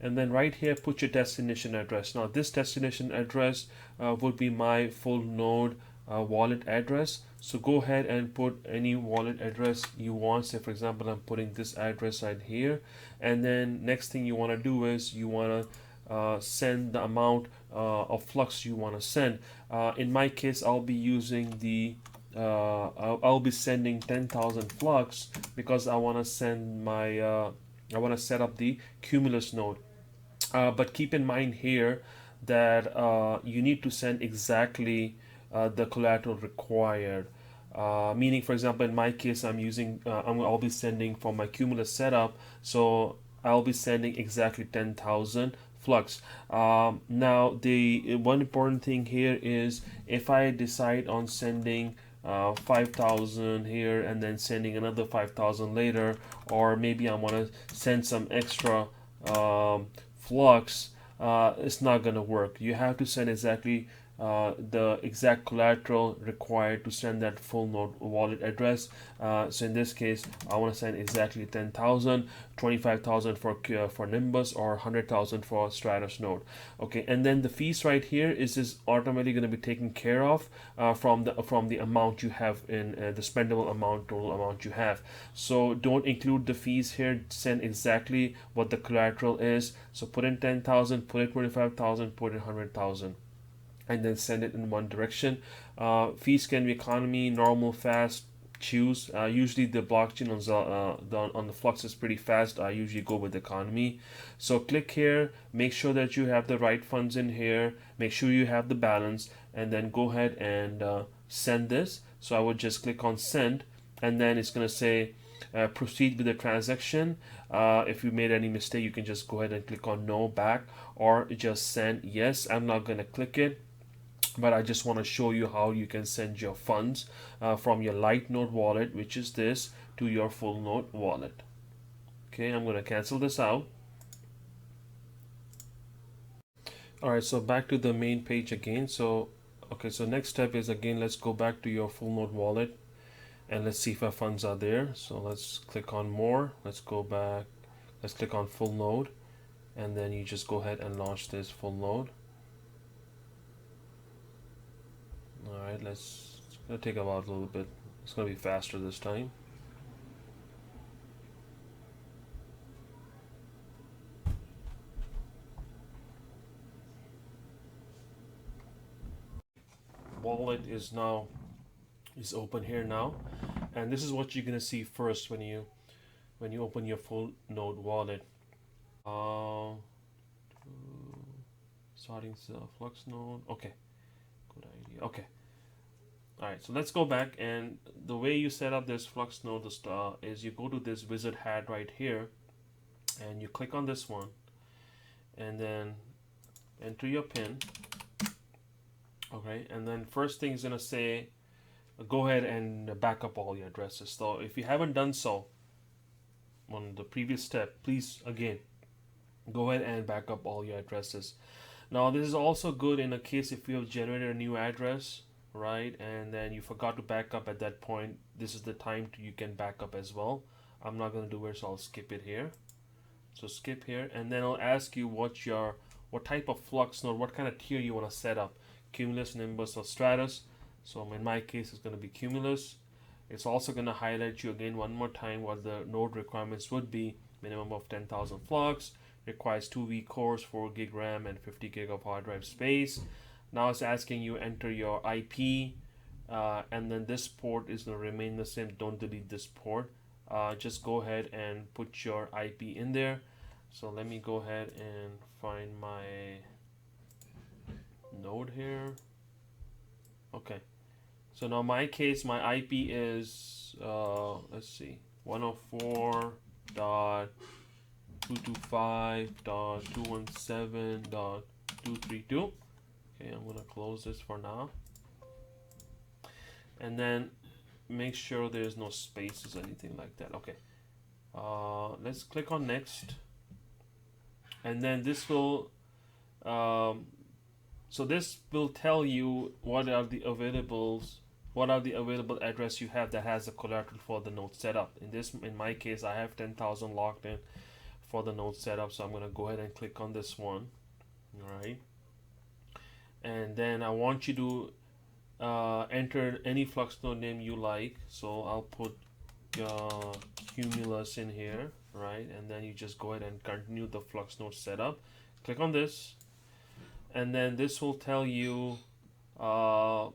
and then right here put your destination address. Now this destination address would be my full node wallet address. So go ahead and put any wallet address you want. Say for example, I'm putting this address right here, and then next thing you want to do is you want to send the amount of Flux you want to send. In my case, I'll be using the I'll be sending 10,000 Flux because I want to send my I want to set up the Cumulus node. But keep in mind here that you need to send exactly the collateral required. Meaning, for example, in my case, I'll be sending for my Cumulus setup, so I'll be sending exactly 10,000 Flux. Now, the one important thing here is if I decide on sending 5,000 here and then sending another 5,000 later, or maybe I want to send some extra Flux, it's not going to work. You have to send exactly the exact collateral required to send that full node wallet address. So in this case, I want to send exactly 10,000, 25,000 for Nimbus, or 100,000 for Stratus node. Okay, and then the fees right here is automatically going to be taken care of from the amount you have in the spendable amount, total amount you have. So don't include the fees here. Send exactly what the collateral is. So put in 10,000, put in 25,000, put in 100,000, and then send it in one direction. Fees can be economy, normal, fast. Choose. Usually the blockchain on the Flux is pretty fast. I usually go with economy. So click here. Make sure that you have the right funds in here. Make sure you have the balance, and then go ahead and send this. So I would just click on send, and then it's gonna say proceed with the transaction. If you made any mistake, you can just go ahead and click on no back, or just send yes. I'm not gonna click it, but I just want to show you how you can send your funds from your Lightnode wallet, which is this, to your full node wallet. Okay, I'm going to cancel this out. Alright, so back to the main page again. So okay, so next step is, again, let's go back to your full node wallet and let's see if our funds are there. So let's click on more, let's go back, let's click on full node, and then you just go ahead and launch this full node. Alright, it's gonna take about a little bit. It's gonna be faster this time. Wallet is open here now, and this is what you're gonna see first when you open your full node wallet. Starting Fluxnode. Okay, good idea. Okay. Alright, so let's go back, and the way you set up this Fluxnode is you go to this wizard hat right here, and you click on this one, and then enter your PIN. Okay, and then first thing is gonna say, go ahead and back up all your addresses. So if you haven't done so on the previous step, please again go ahead and back up all your addresses. Now this is also good in a case if you have generated a new address, right, and then you forgot to back up at that point. This is the time you can back up as well. I'm not gonna do it, so I'll skip it here. So skip here, and then I'll ask you what type of Fluxnode, what kind of tier you want to set up, Cumulus, Nimbus, or Stratus. So in my case, it's going to be Cumulus. It's also going to highlight you again one more time what the node requirements would be. Minimum of 10,000 Flux, requires 2 V cores, 4 gig RAM, and 50 gig of hard drive space. Now it's asking you enter your IP, and then this port is going to remain the same. Don't delete this port. Just go ahead and put your IP in there. So let me go ahead and find my node here. Okay, so now my case, my IP is let's see, 104.225.217.232. Okay, I'm gonna close this for now, and then make sure there's no spaces, anything like that. Okay, let's click on next, and then this will so this will tell you what are the available address you have that has a collateral for the node setup. In my case, I have 10,000 locked in for the node setup, so I'm going to go ahead and click on this one. All right, and then I want you to enter any Fluxnode name you like. So I'll put Cumulus in here, right? And then you just go ahead and continue the Fluxnode setup. Click on this, and then this will tell you,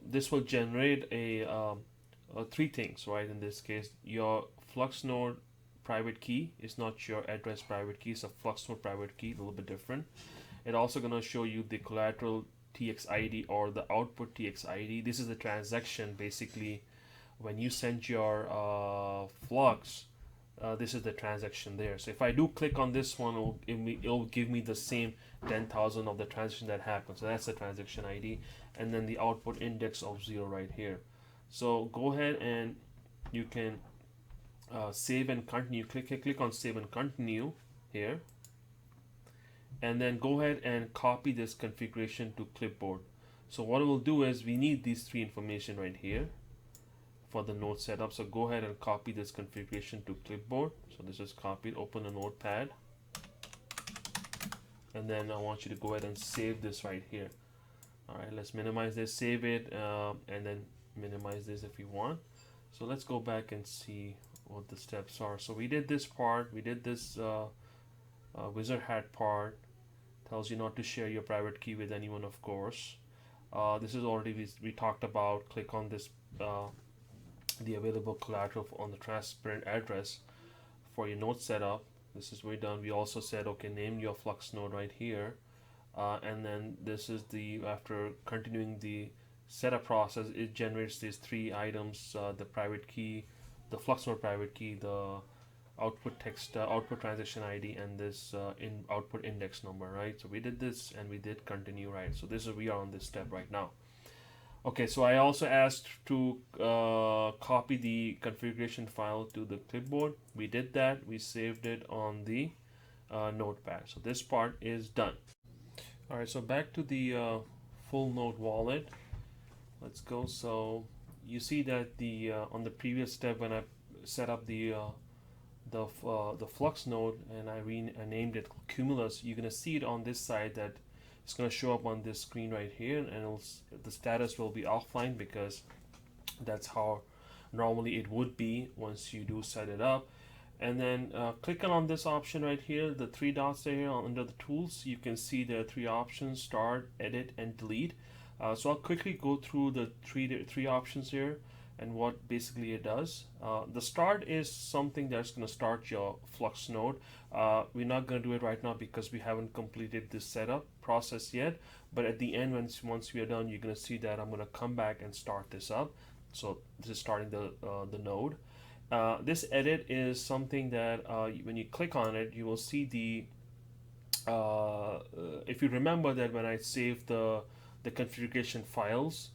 this will generate three things, right? In this case, your Fluxnode private key is not your address private key. It's a Fluxnode private key, a little bit different. It's also gonna show you the collateral TXID or the output TXID. This is the transaction basically when you send your Flux. This is the transaction there. So if I do click on this one, it'll give me the same 10,000 of the transaction that happened. So that's the transaction ID, and then the output index of 0 right here. So go ahead and you can save and continue. Click on save and continue here, and then go ahead and copy this configuration to clipboard. So what we'll do is we need these three information right here for the node setup. So go ahead and copy this configuration to clipboard. So this is copied. Open a notepad, and then I want you to go ahead and save this right here. All right, let's minimize this, save it, and then minimize this if you want. So let's go back and see what the steps are. So we did this part, we did this wizard hat part. Tells you not to share your private key with anyone, of course. This is already we talked about. Click on this the available collateral on the transparent address for your node setup. This is way done. We also said, okay, name your Flux node right here, and then this is the, after continuing the setup process, it generates these three items: the private key, the Flux node private key, the output text, output transaction ID, and this in output index number, right? So we did this and we did continue, right? So this is, we are on this step right now. Okay, so I also asked to copy the configuration file to the clipboard. We did that. We saved it on the notepad. So this part is done. All right, so back to the full node wallet. Let's go. So you see that the on the previous step when I set up the Flux node and I named it Cumulus, you're gonna see it on this side that it's going to show up on this screen right here, and the status will be offline because that's how normally it would be once you do set it up. And then clicking on this option right here, the three dots there under the tools, you can see there are three options: start, edit, and delete. So I'll quickly go through the three options here and what basically it does. The start is something that's going to start your Flux node. We're not going to do it right now because we haven't completed this setup process yet, but at the end, once we are done, you're going to see that I'm going to come back and start this up. So this is starting the node. This edit is something that when you click on it, you will see if you remember that when I saved the configuration files,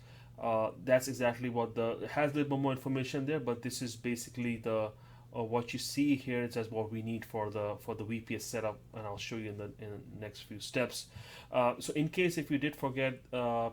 that's exactly what it has a little bit more information there, but this is basically the what you see here. It says what we need for the VPS setup, and I'll show you in the next few steps. So in case if you did forget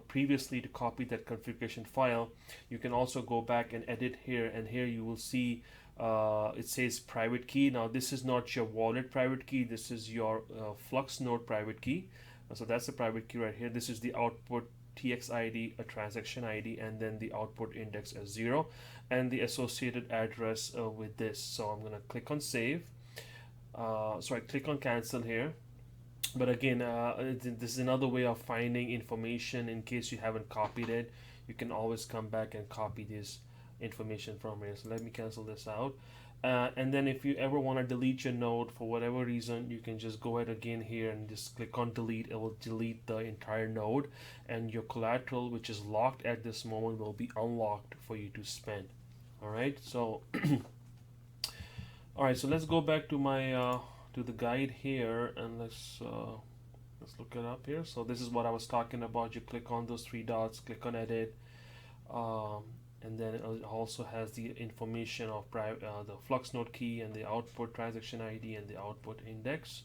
previously to copy that configuration file, you can also go back and edit here, and here you will see it says private key. Now this is not your wallet private key, this is your Fluxnode private key. So that's the private key right here. This is the output TX ID, a transaction ID, and then the output index as 0, and the associated address with this. So I'm gonna click on save. So I click on cancel here. But again, this is another way of finding information in case you haven't copied it. You can always come back and copy this information from here. So let me cancel this out. And then if you ever want to delete your node for whatever reason, you can just go ahead again here and just click on delete. It will delete the entire node, and your collateral, which is locked at this moment, will be unlocked for you to spend. All right. So, all right. So let's go back to my to the guide here, and let's look it up here. So this is what I was talking about. You click on those three dots, click on edit. Um, and then it also has the information of the Fluxnode key and the output transaction ID and the output index.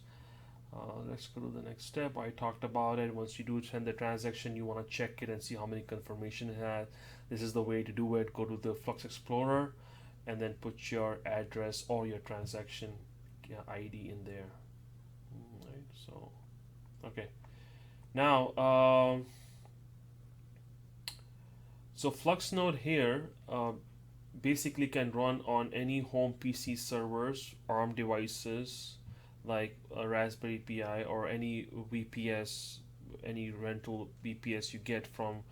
Let's go to the next step. I talked about it. Once you do send the transaction, you want to check it and see how many confirmation it has. This is the way to do it. Go to the Flux Explorer and then put your address or your transaction ID in there. Right, so, okay. Now, so Fluxnode here basically can run on any home PC servers, ARM devices like a Raspberry Pi or any VPS, any rental VPS you get from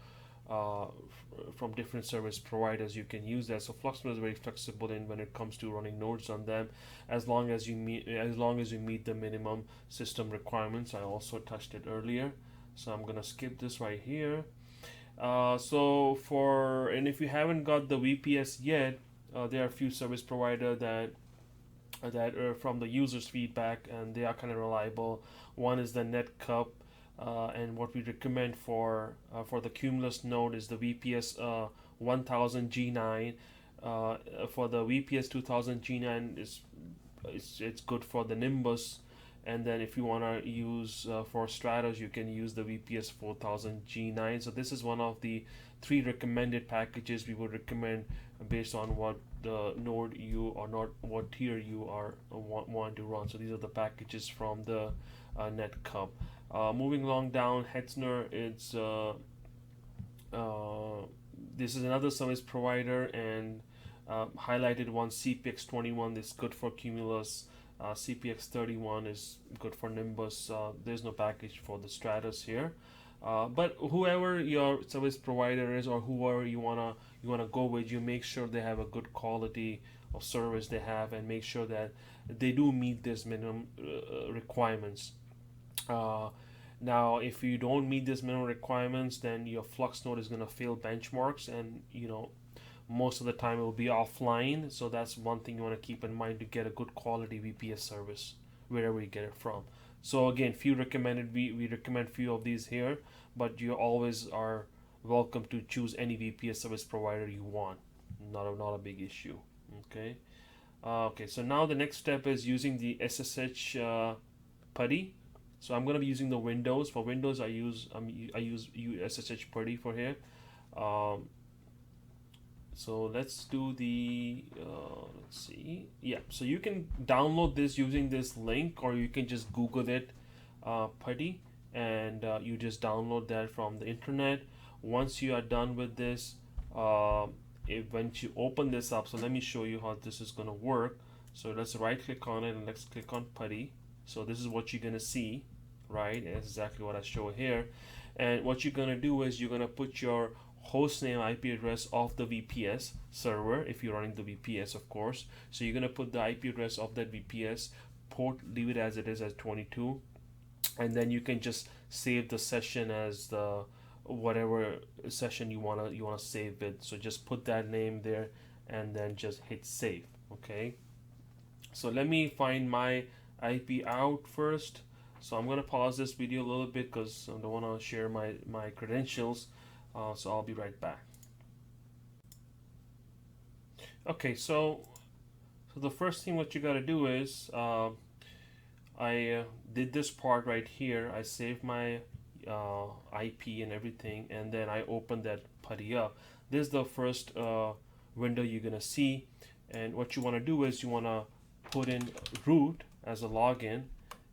different service providers. You can use that. So Fluxnode is very flexible in when it comes to running nodes on them, as long as you meet the minimum system requirements. I also touched it earlier, so I'm gonna skip this right here. And if you haven't got the VPS yet, there are a few service provider that are from the users feedback, and they are kind of reliable. One is the NetCup, and what we recommend for the Cumulus node is the VPS 1000 G9. For the VPS 2000 G9 it's good for the Nimbus. And then if you want to use for Stratos, you can use the VPS 4000 G9. So this is one of the 3 recommended packages we would recommend based on what node you or not what tier you are want to run. So these are the packages from the NetCup. Moving along down, Hetzner, this is another service provider, and highlighted one, CPX21 is good for Cumulus. CPX31 is good for Nimbus. There's no package for the Stratus here, but whoever your service provider is or whoever you wanna go with, you make sure they have a good quality of service they have, and make sure that they do meet this minimum requirements. Now, if you don't meet these minimum requirements, then your Flux node is gonna fail benchmarks, and most of the time it will be offline. So that's one thing you want to keep in mind to get a good quality VPS service wherever you get it from. So again, few recommended, we recommend few of these here, but you always are welcome to choose any VPS service provider you want. Not a big issue. Okay. Okay, so now the next step is using the SSH Putty. So I'm gonna be using the Windows. For Windows, I use SSH Putty for here. So let's do the let's see. Yeah, so you can download this using this link, or you can just Google it, Putty, and you just download that from the internet. Once you are done with this, once you open this up, so let me show you how this is gonna work. So let's right click on it and let's click on Putty. So this is what you're gonna see, right? It's exactly what I show here. And what you're gonna do is you're gonna put your hostname IP address of the VPS server, if you're running the VPS, of course. So you're gonna put the IP address of that VPS port, leave it as it is as 22, and then you can just save the session as the whatever session you wanna save it. So just put that name there and then just hit save. Okay. So let me find my IP out first. So I'm gonna pause this video a little bit because I don't want to share my credentials. So I'll be right back. Okay, so the first thing what you gotta do is I did this part right here. I saved my IP and everything, and then I opened that putty up. This is the first window you're gonna see, and what you want to do is you want to put in root as a login,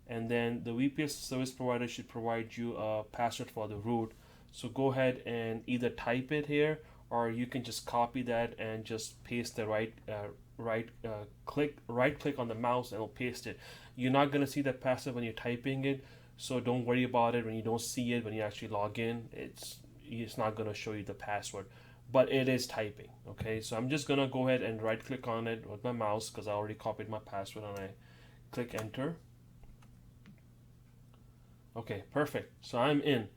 and then the VPS service provider should provide you a password for the root. So go ahead and either type it here, or you can just copy that and just paste the right click on the mouse and it'll paste it. You're not gonna see that password when you're typing it, so don't worry about it when you don't see it when you actually log in. It's not gonna show you the password, but it is typing. Okay, so I'm just gonna go ahead and right click on it with my mouse because I already copied my password, and I click enter. Okay, perfect. So I'm in.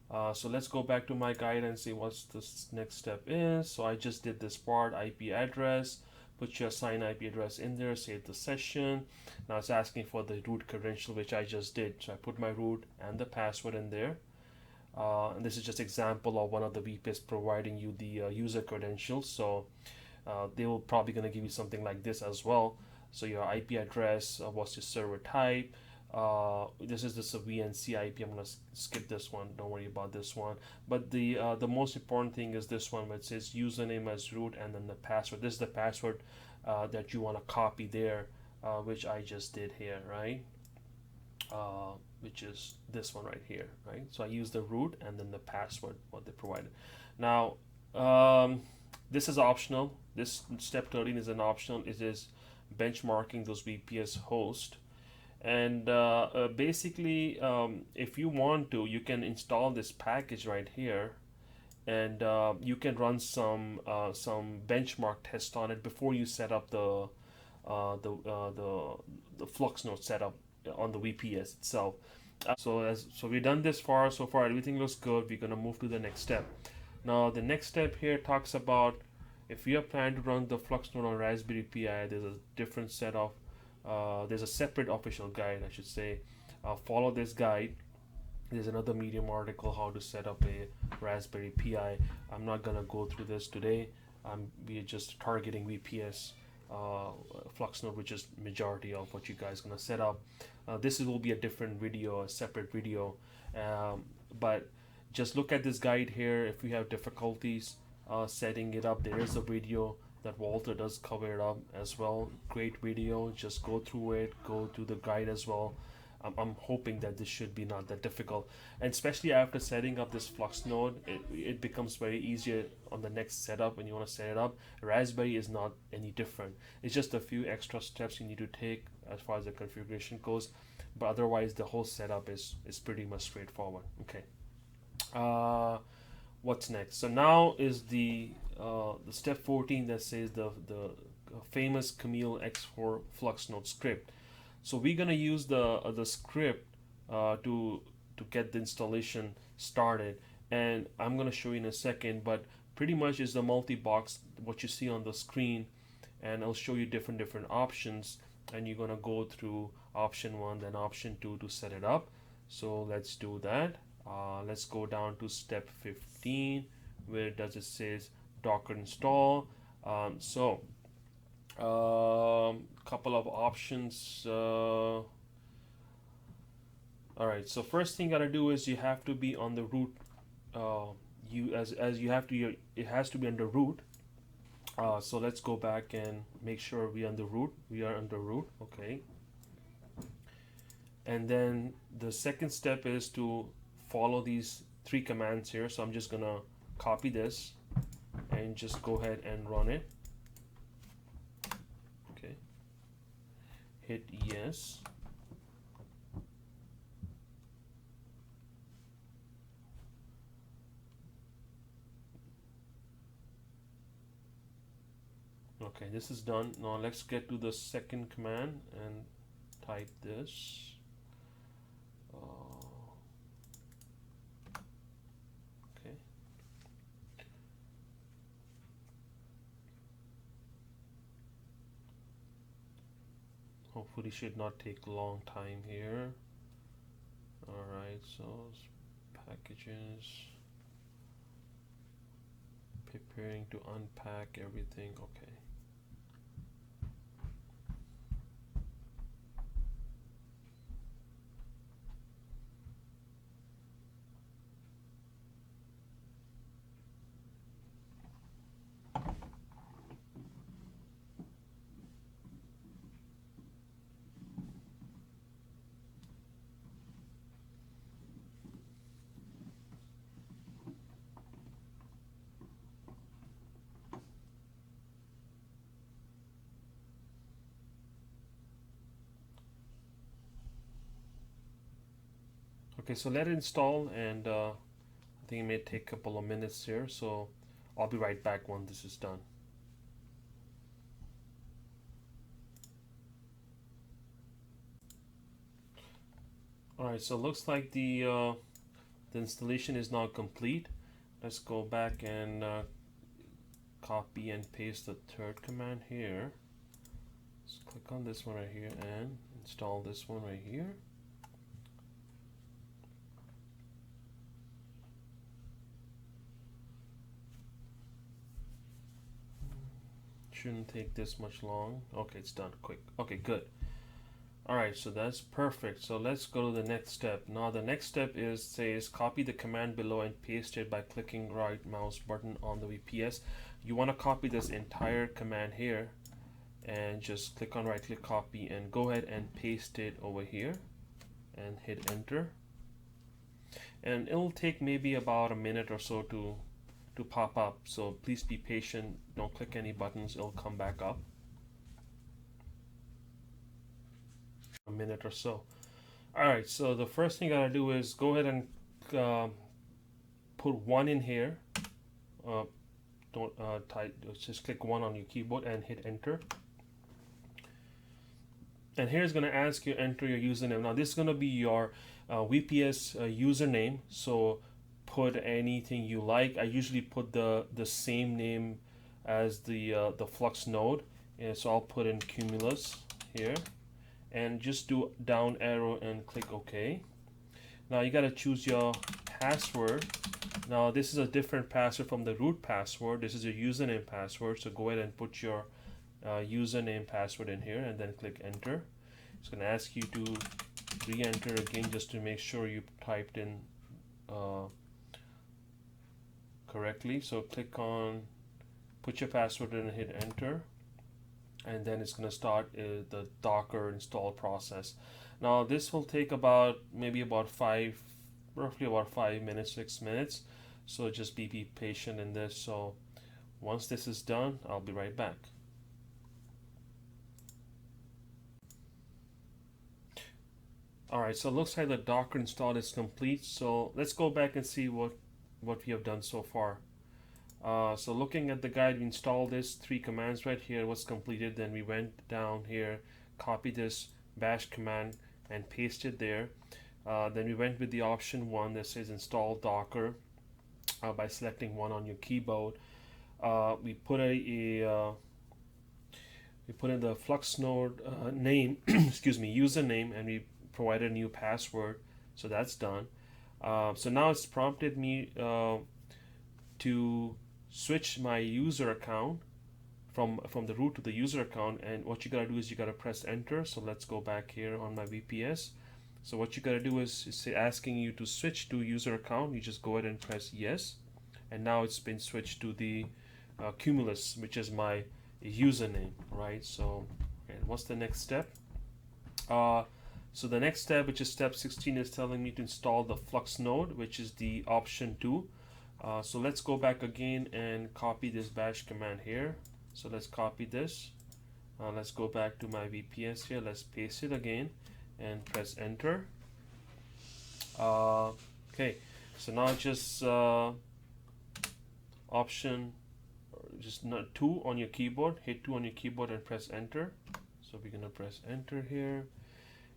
So let's go back to my guide and see what's this next step is. So I just did this part, IP address, put your assigned IP address in there, save the session. Now it's asking for the root credential, which I just did. So I put my root and the password in there. And this is just example of one of the VPS providing you the user credentials. So they will probably gonna give you something like this as well. So your IP address, what's your server type, this is just a VNC IP. I'm gonna skip this one. Don't worry about this one. But the most important thing is this one, where it says username as root and then the password. This is the password that you want to copy there, which I just did here, right? Which is this one right here, right? So I use the root and then the password what they provided. Now this is optional. This step 13 is an optional. It is benchmarking those VPS hosts. And basically if you want to, you can install this package right here, and you can run some benchmark test on it before you set up the Fluxnode setup on the VPS itself. So we've done this far. So far everything looks good. We're gonna move to the next step. Now the next step here talks about if you are planning to run the Fluxnode on Raspberry Pi, there's a different set of there's a separate official guide, I should say. Follow this guide. There's another Medium article how to set up a Raspberry Pi. I'm not gonna go through this today. We are just targeting VPS Fluxnode, which is majority of what you guys gonna set up. This will be a different video, a separate video, but just look at this guide here. If you have difficulties setting it up, there is a video that Walter does cover it up as well. Great video. Just go through it, go through the guide as well. I'm hoping that this should be not that difficult, and especially after setting up this Fluxnode, it becomes very easier on the next setup when you want to set it up. Raspberry is not any different. It's just a few extra steps you need to take as far as the configuration goes, but otherwise the whole setup is pretty much straightforward. Okay. What's next? So now is the step 14 that says the famous Camille X4 Fluxnode script. So we're gonna use the script to get the installation started, and I'm gonna show you in a second. But pretty much is the multi-box what you see on the screen, and I'll show you different options, and you're gonna go through option 1 then option 2 to set it up. So let's do that. Let's go down to step 15 where it says Docker install. Couple of options. All right, so first thing you gotta do is you have to be on the root. It has to be under root. So let's go back and make sure we are under root. We are under root. Okay. And then the second step is to follow these 3 commands here. So I'm just gonna copy this and just go ahead and run it. Okay. Hit yes. Okay, this is done. Now let's get to the second command and type this. Okay. Hopefully should not take a long time here. Alright, so packages, preparing to unpack everything. Okay. Okay, so let it install, and I think it may take a couple of minutes here, so I'll be right back when this is done. Alright, so it looks like the installation is now complete. Let's go back and copy and paste the third command here. Let's click on this one right here and install this one right here. Shouldn't take this much long. Okay, it's done quick. Okay, good. Alright, so that's perfect. So let's go to the next step. Now the next step says copy the command below and paste it by clicking right mouse button on the VPS. You want to copy this entire command here and just click on right click copy and go ahead and paste it over here and hit enter. And it'll take maybe about a minute or so to pop up, so please be patient. Don't click any buttons, it'll come back up. A minute or so. Alright, so the first thing you gotta do is go ahead and put 1 in here. Don't type, just click 1 on your keyboard and hit enter. And here it's going to ask you enter your username. Now this is going to be your VPS username, so put anything you like. I usually put the same name as the Fluxnode, and so I'll put in Cumulus here, and just do down arrow and click OK. Now you got to choose your password. Now this is a different password from the root password. This is your username password, so go ahead and put your username password in here and then click enter. It's going to ask you to re-enter again just to make sure you typed in correctly. So click on, put your password in and hit enter, and then it's going to start the Docker install process. Now this will take maybe about roughly about 5 minutes, 6 minutes, so just be patient in this. So once this is done, I'll be right back. Alright, so it looks like the Docker install is complete. So let's go back and see what we have done so far. So looking at the guide, we installed this 3 commands right here, was completed. Then we went down here, copied this bash command and pasted there. Then we went with the option 1 that says install Docker by selecting 1 on your keyboard. We put in the Fluxnode name, excuse me, username, and we provided a new password. So that's done. So now it's prompted me to switch my user account from the root to the user account, and what you gotta do is you gotta press enter. So let's go back here on my VPS. So what you gotta do is it's asking you to switch to user account. You just go ahead and press yes, and now it's been switched to the Cumulus, which is my username, right? So and what's the next step? So the next step, which is step 16, is telling me to install the Fluxnode, which is the option 2. So let's go back again and copy this bash command here. So let's copy this. Let's go back to my VPS here. Let's paste it again and press enter. Okay, so now just option, just 2 on your keyboard. Hit 2 on your keyboard and press enter. So we're gonna press enter here.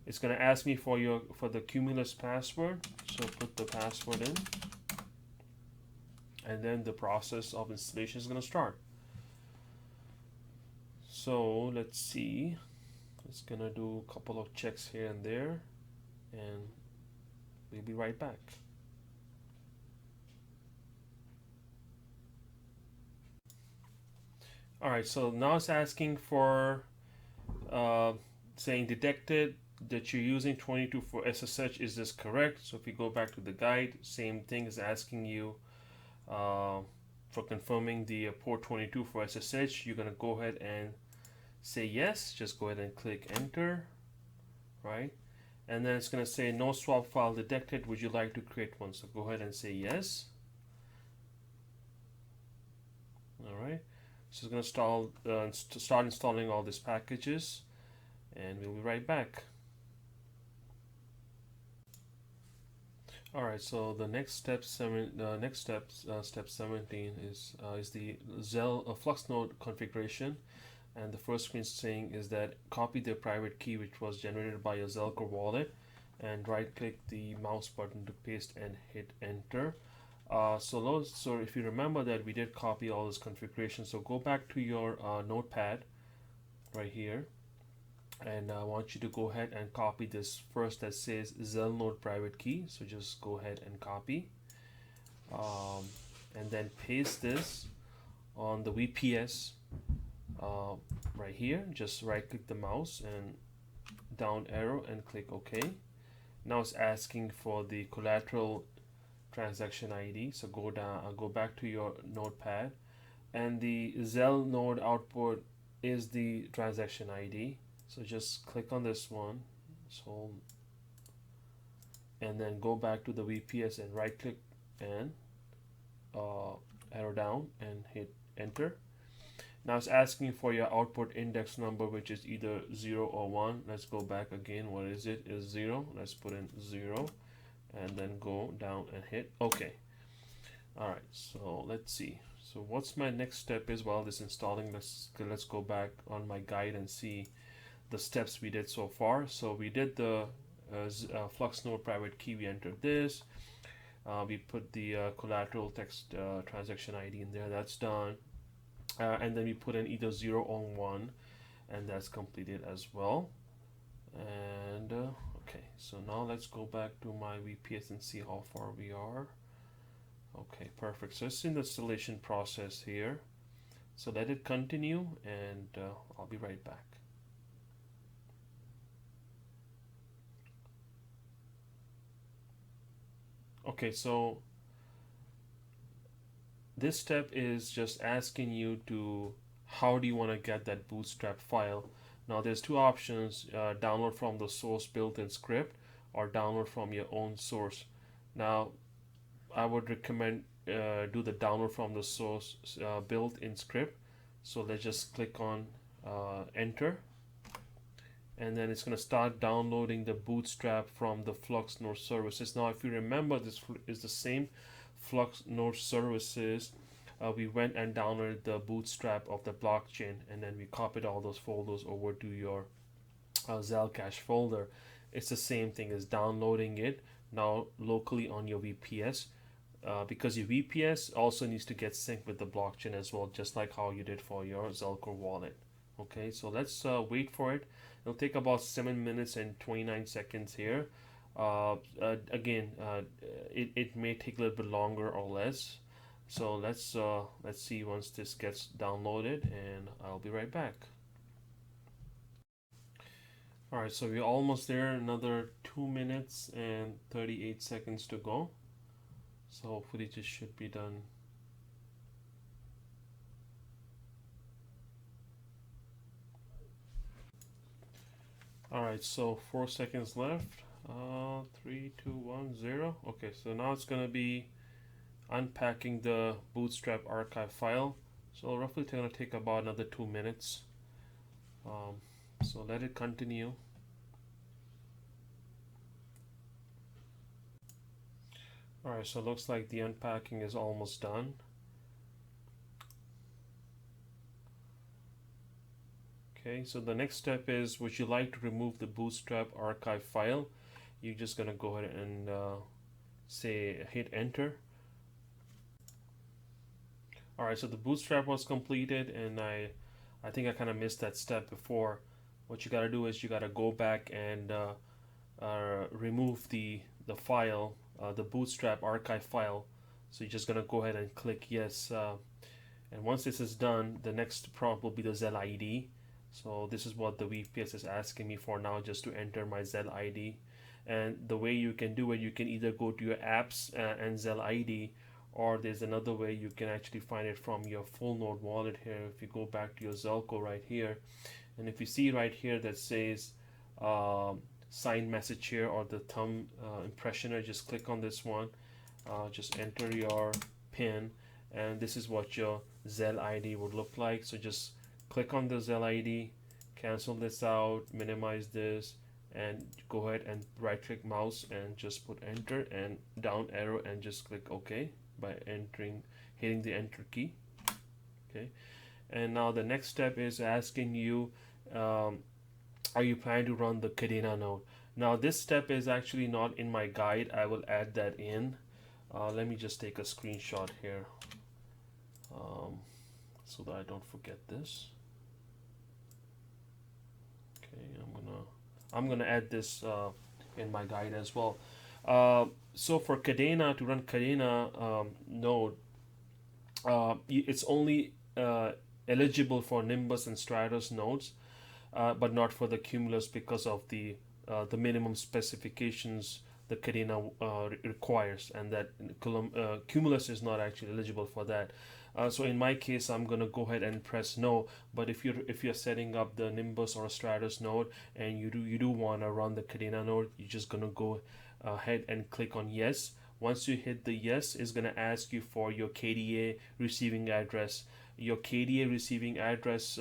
It's going to ask me for the Cumulus password, so put the password in, and then the process of installation is going to start. So let's see, it's going to do a couple of checks here and there, and we'll be right back. All right, so now it's asking for saying detected that you're using 22 for SSH. Is this correct? So if you go back to the guide, same thing is asking you for confirming the port 22 for SSH. You're gonna go ahead and say yes. Just go ahead and click enter, right? And then it's gonna say no swap file detected. Would you like to create one? So go ahead and say yes. All right. So it's going to start installing all these packages, and we'll be right back. All right. So the next step, step 17 is the Fluxnode configuration, and the first screen saying is that copy the private key which was generated by your Zelcore wallet, and right-click the mouse button to paste and hit enter. So if you remember that we did copy all this configuration, so go back to your notepad right here, and I want you to go ahead and copy this first that says Zelnode private key. So just go ahead and copy, and then paste this on the VPS right here. Just right click the mouse and down arrow and click OK. Now it's asking for the collateral transaction ID. So go back to your notepad, and the Zelnode output is the transaction ID. So just click on this one, and then go back to the VPS and right click and arrow down and hit enter. Now it's asking for your output index number, which is either 0 or 1. Let's go back again. What is it? Is 0. Let's put in 0. And then go down and hit OK. All right, so let's see. So what's my next step is while this installing, let's go back on my guide and see the steps we did so far. So we did the Fluxnode private key. We entered this. We put the collateral text transaction ID in there. That's done. And then we put in either 0 or 1, and that's completed as well. And okay, so now let's go back to my VPS and see how far we are. Okay, perfect. So it's in the installation process here. So let it continue, and I'll be right back. Okay, so this step is just asking you to how do you want to get that Bootstrap file. Now there's two options, download from the source built-in script or download from your own source. Now I would recommend do the download from the source built-in script. So let's just click on enter, and then it's going to start downloading the Bootstrap from the Fluxnode services. Now if you remember, this is the same Fluxnode services. We went and downloaded the Bootstrap of the blockchain, and then we copied all those folders over to your Zelcache folder. It's the same thing as downloading it now locally on your VPS, because your VPS also needs to get synced with the blockchain as well, just like how you did for your Zelcore wallet. Okay, so let's wait for it. It'll take about 7 minutes and 29 seconds here. Again, it may take a little bit longer or less. So let's see once this gets downloaded, and I'll be right back. All right, so we're almost there. Another 2 minutes and 38 seconds to go. So hopefully this should be done. All right, so 4 seconds left. 3, 2, 1, 0. Okay, so now it's gonna be unpacking the Bootstrap archive file. So roughly it's gonna take about another 2 minutes. So let it continue. All right, so it looks like the unpacking is almost done. Okay, so the next step is, would you like to remove the Bootstrap archive file? You're just gonna go ahead and say hit enter. All right, so the Bootstrap was completed, and I think I kind of missed that step before. What you gotta do is you gotta go back and remove the the file, the Bootstrap archive file. So you're just gonna go ahead and click yes. And once this is done, the next prompt will be the ZEL ID. So this is what the VPS is asking me for now, just to enter my ZEL ID. And the way you can do it, you can either go to your apps and ZEL ID, or there's another way you can actually find it from your full node wallet here. If you go back to your Zelco right here, and if you see right here that says signed message here, or the thumb impressioner, just click on this one, just enter your PIN, and this is what your ZEL ID would look like. So just click on the ZEL ID, cancel this out, minimize this, and go ahead and right click mouse and just put enter and down arrow and just click OK by hitting the enter key. Okay, and now the next step is asking you, are you planning to run the Kden node? Now this step is actually not in my guide. I will add that in. Let me just take a screenshot here so that I don't forget this. Okay, I'm gonna add this in my guide as well. So for Kden, to run Kden node, it's only eligible for Nimbus and Stratus nodes, but not for the Cumulus because of the minimum specifications the Kden requires, and that Cumulus is not actually eligible for that. So in my case, I'm gonna go ahead and press no. But if you're setting up the Nimbus or a Stratus node and you do wanna run the Kden node, you're just gonna go ahead and click on yes. Once you hit the yes, it's gonna ask you for your KDA receiving address. Your KDA receiving address,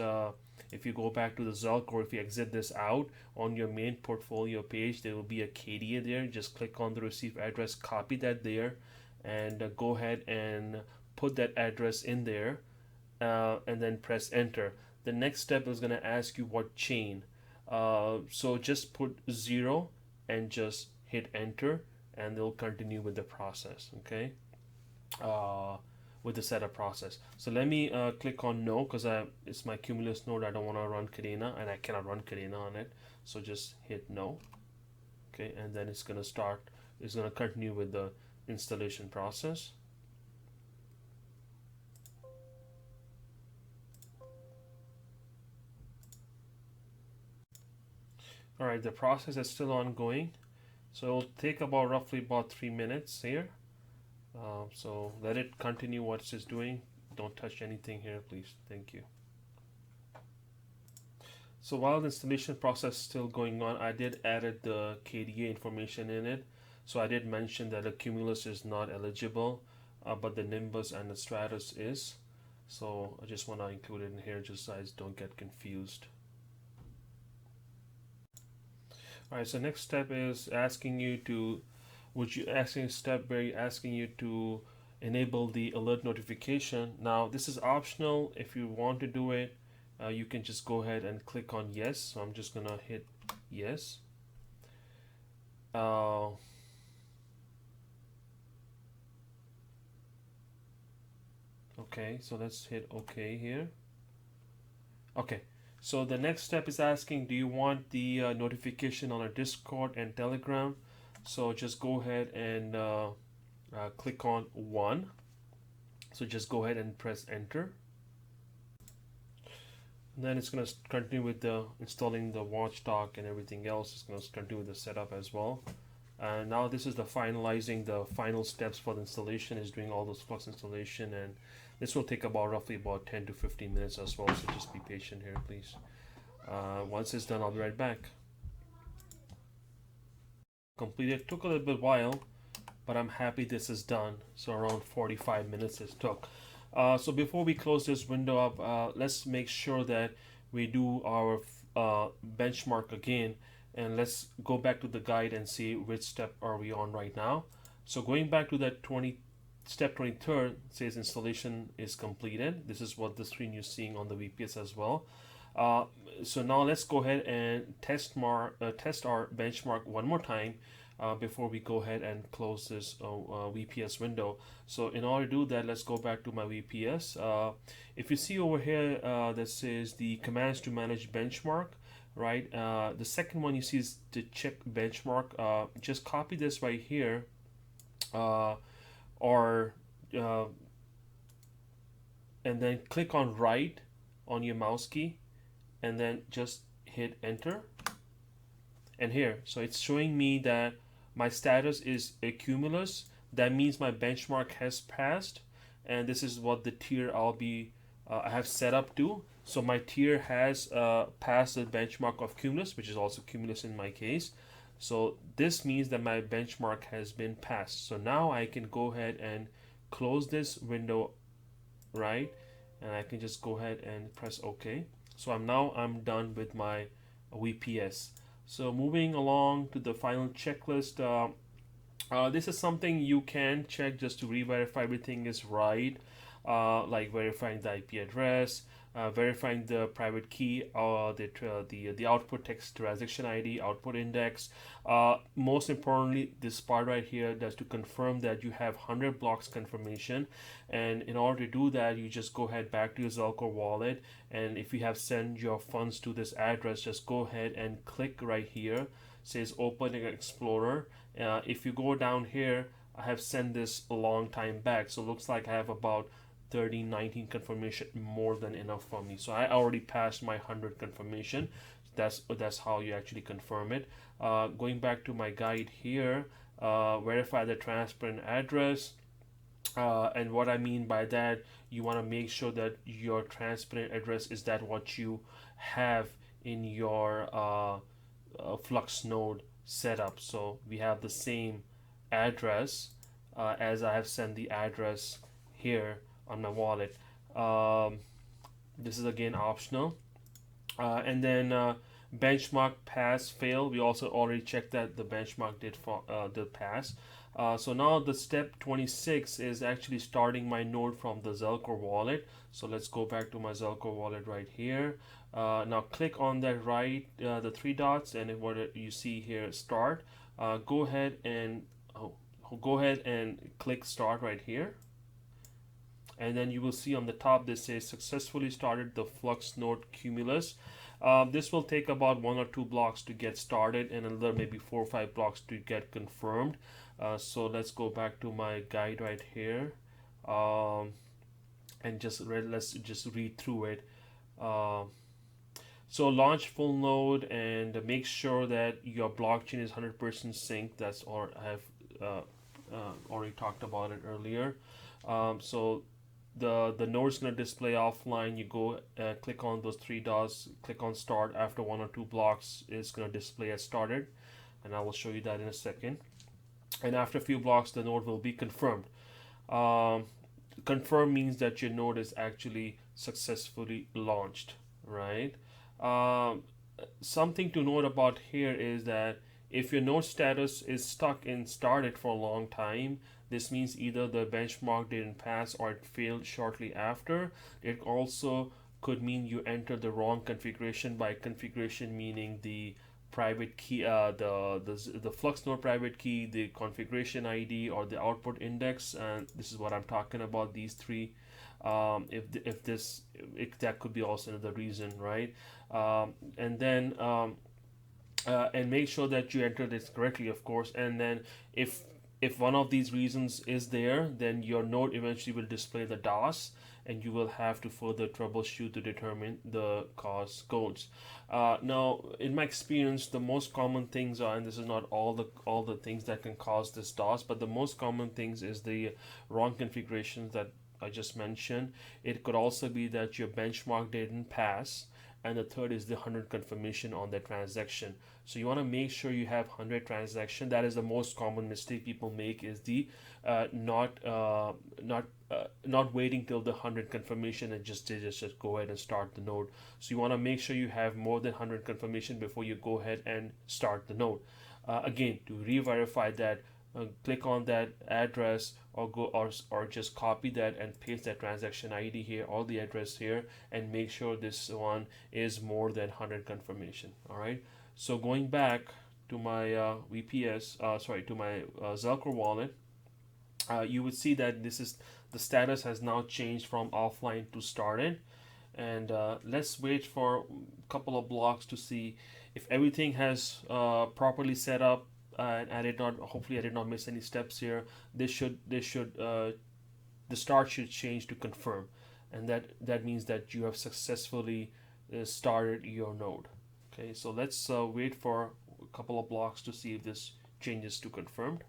if you go back to the Zelk, or if you exit this out, on your main portfolio page there will be a KDA there. Just click on the receive address, copy that there, and go ahead and put that address in there, and then press enter. The next step is going to ask you what chain, so just put 0 and just hit enter, and they'll continue with the process. Okay, with the setup process. So let me click on no, because it's my Cumulus node. I don't want to run Kden, and I cannot run Kden on it. So just hit no. Okay, and then it's gonna continue with the installation process. All right, the process is still ongoing, so it'll take roughly about 3 minutes here. So let it continue what it's doing. Don't touch anything here, please. Thank you. So while the installation process is still going on, I did added the KDA information in it. So I did mention that the Cumulus is not eligible, but the Nimbus and the Stratus is. So I just want to include it in here just so I don't get confused. Alright, so next step is asking you to, asking you to enable the alert notification. Now this is optional. If you want to do it, you can just go ahead and click on yes. So I'm just gonna hit yes. Okay, so let's hit OK here. Okay, so the next step is asking, do you want the notification on our Discord and Telegram? So just go ahead and click on 1. So just go ahead and press enter. And then it's going to continue with the installing the watchdog and everything else. It's going to continue with the setup as well. And now this is the final steps for the installation, is doing all those Flux installation, and this will take roughly about 10 to 15 minutes as well, so just be patient here, please. Once it's done, I'll be right back. Completed. Took a little bit while, but I'm happy this is done. So around 45 minutes it took. So before we close this window up, let's make sure that we do our benchmark again, and let's go back to the guide and see which step are we on right now. So going back to that step 23rd, says installation is completed. This is what the screen you're seeing on the VPS as well. So now let's go ahead and test our benchmark one more time before we go ahead and close this VPS window. So in order to do that, let's go back to my VPS. If you see over here that says the commands to manage benchmark, right? The second one you see is the check benchmark. Just copy this right here, uh, or uh, and then click on write on your mouse key, and then just hit enter. And here, so it's showing me that my status is a cumulus. That means my benchmark has passed, and this is what the tier I have set up to. So my tier has passed the benchmark of cumulus, which is also cumulus in my case. So this means that my benchmark has been passed. So now I can go ahead and close this window, right? And I can just go ahead and press OK. So I'm done with my VPS. So moving along to the final checklist. This is something you can check just to re-verify everything is right, like verifying the IP address, verifying the private key, the output text transaction ID, output index. Most importantly, this part right here does to confirm that you have 100 blocks confirmation, and in order to do that, you just go ahead back to your Zelcore wallet, and if you have sent your funds to this address, just go ahead and click right here. Says Open Explorer. If you go down here, I have sent this a long time back, so it looks like I have about 3019 confirmation, more than enough for me. So I already passed my 100 confirmation. That's how you actually confirm it. Going back to my guide here, verify the transparent address. And what I mean by that, you want to make sure that your transparent address is that what you have in your Fluxnode setup. So we have the same address as I have sent the address here on my wallet. This is again optional. And then benchmark pass fail. We also already checked that the benchmark did pass. So now the step 26 is actually starting my node from the Zelcore wallet. So let's go back to my Zelcore wallet right here. Now click on that the three dots, and what you see here, start. Go ahead and click start right here, and then you will see on the top this says successfully started the Fluxnode Cumulus. This will take about 1 or 2 blocks to get started, and another maybe 4 or 5 blocks to get confirmed. So let's go back to my guide right here, and let's just read through it. So launch full node and make sure that your blockchain is 100% synced. That's all I have already talked about it earlier. So the node is going to display offline. You go click on those three dots, click on start. After 1 or 2 blocks, it's going to display as started, and I will show you that in a second. And after a few blocks, the node will be confirmed. Confirm means that your node is actually successfully launched, right? Something to note about here is that if your node status is stuck in started for a long time, this means either the benchmark didn't pass or it failed shortly after. It also could mean you entered the wrong configuration. By configuration meaning the private key, the Fluxnode private key, the configuration ID, or the output index. And this is what I'm talking about. These three. That could be also another reason, right? And then and make sure that you enter this correctly, of course. And then if one of these reasons is there, then your node eventually will display the DOS, and you will have to further troubleshoot to determine the cause codes. Now, in my experience, the most common things are, and this is not all the things that can cause this DOS, but the most common things is the wrong configurations that I just mentioned. It could also be that your benchmark didn't pass, and the third is the 100 confirmation on the transaction. So you want to make sure you have 100 transaction. That is the most common mistake people make, is the not waiting till the 100 confirmation and just go ahead and start the node. So you want to make sure you have more than 100 confirmation before you go ahead and start the node. Again, to re-verify that, click on that address, or just copy that and paste that transaction ID here, or the address here, and make sure this one is more than 100 confirmation. All right. So going back to my to my Zelcore wallet, you would see that the status has now changed from offline to started. and let's wait for a couple of blocks to see if everything has properly set up. And I did not. Hopefully, I did not miss any steps here. The start should change to confirm, and that means that you have successfully started your node. Okay, so let's wait for a couple of blocks to see if this changes to confirmed.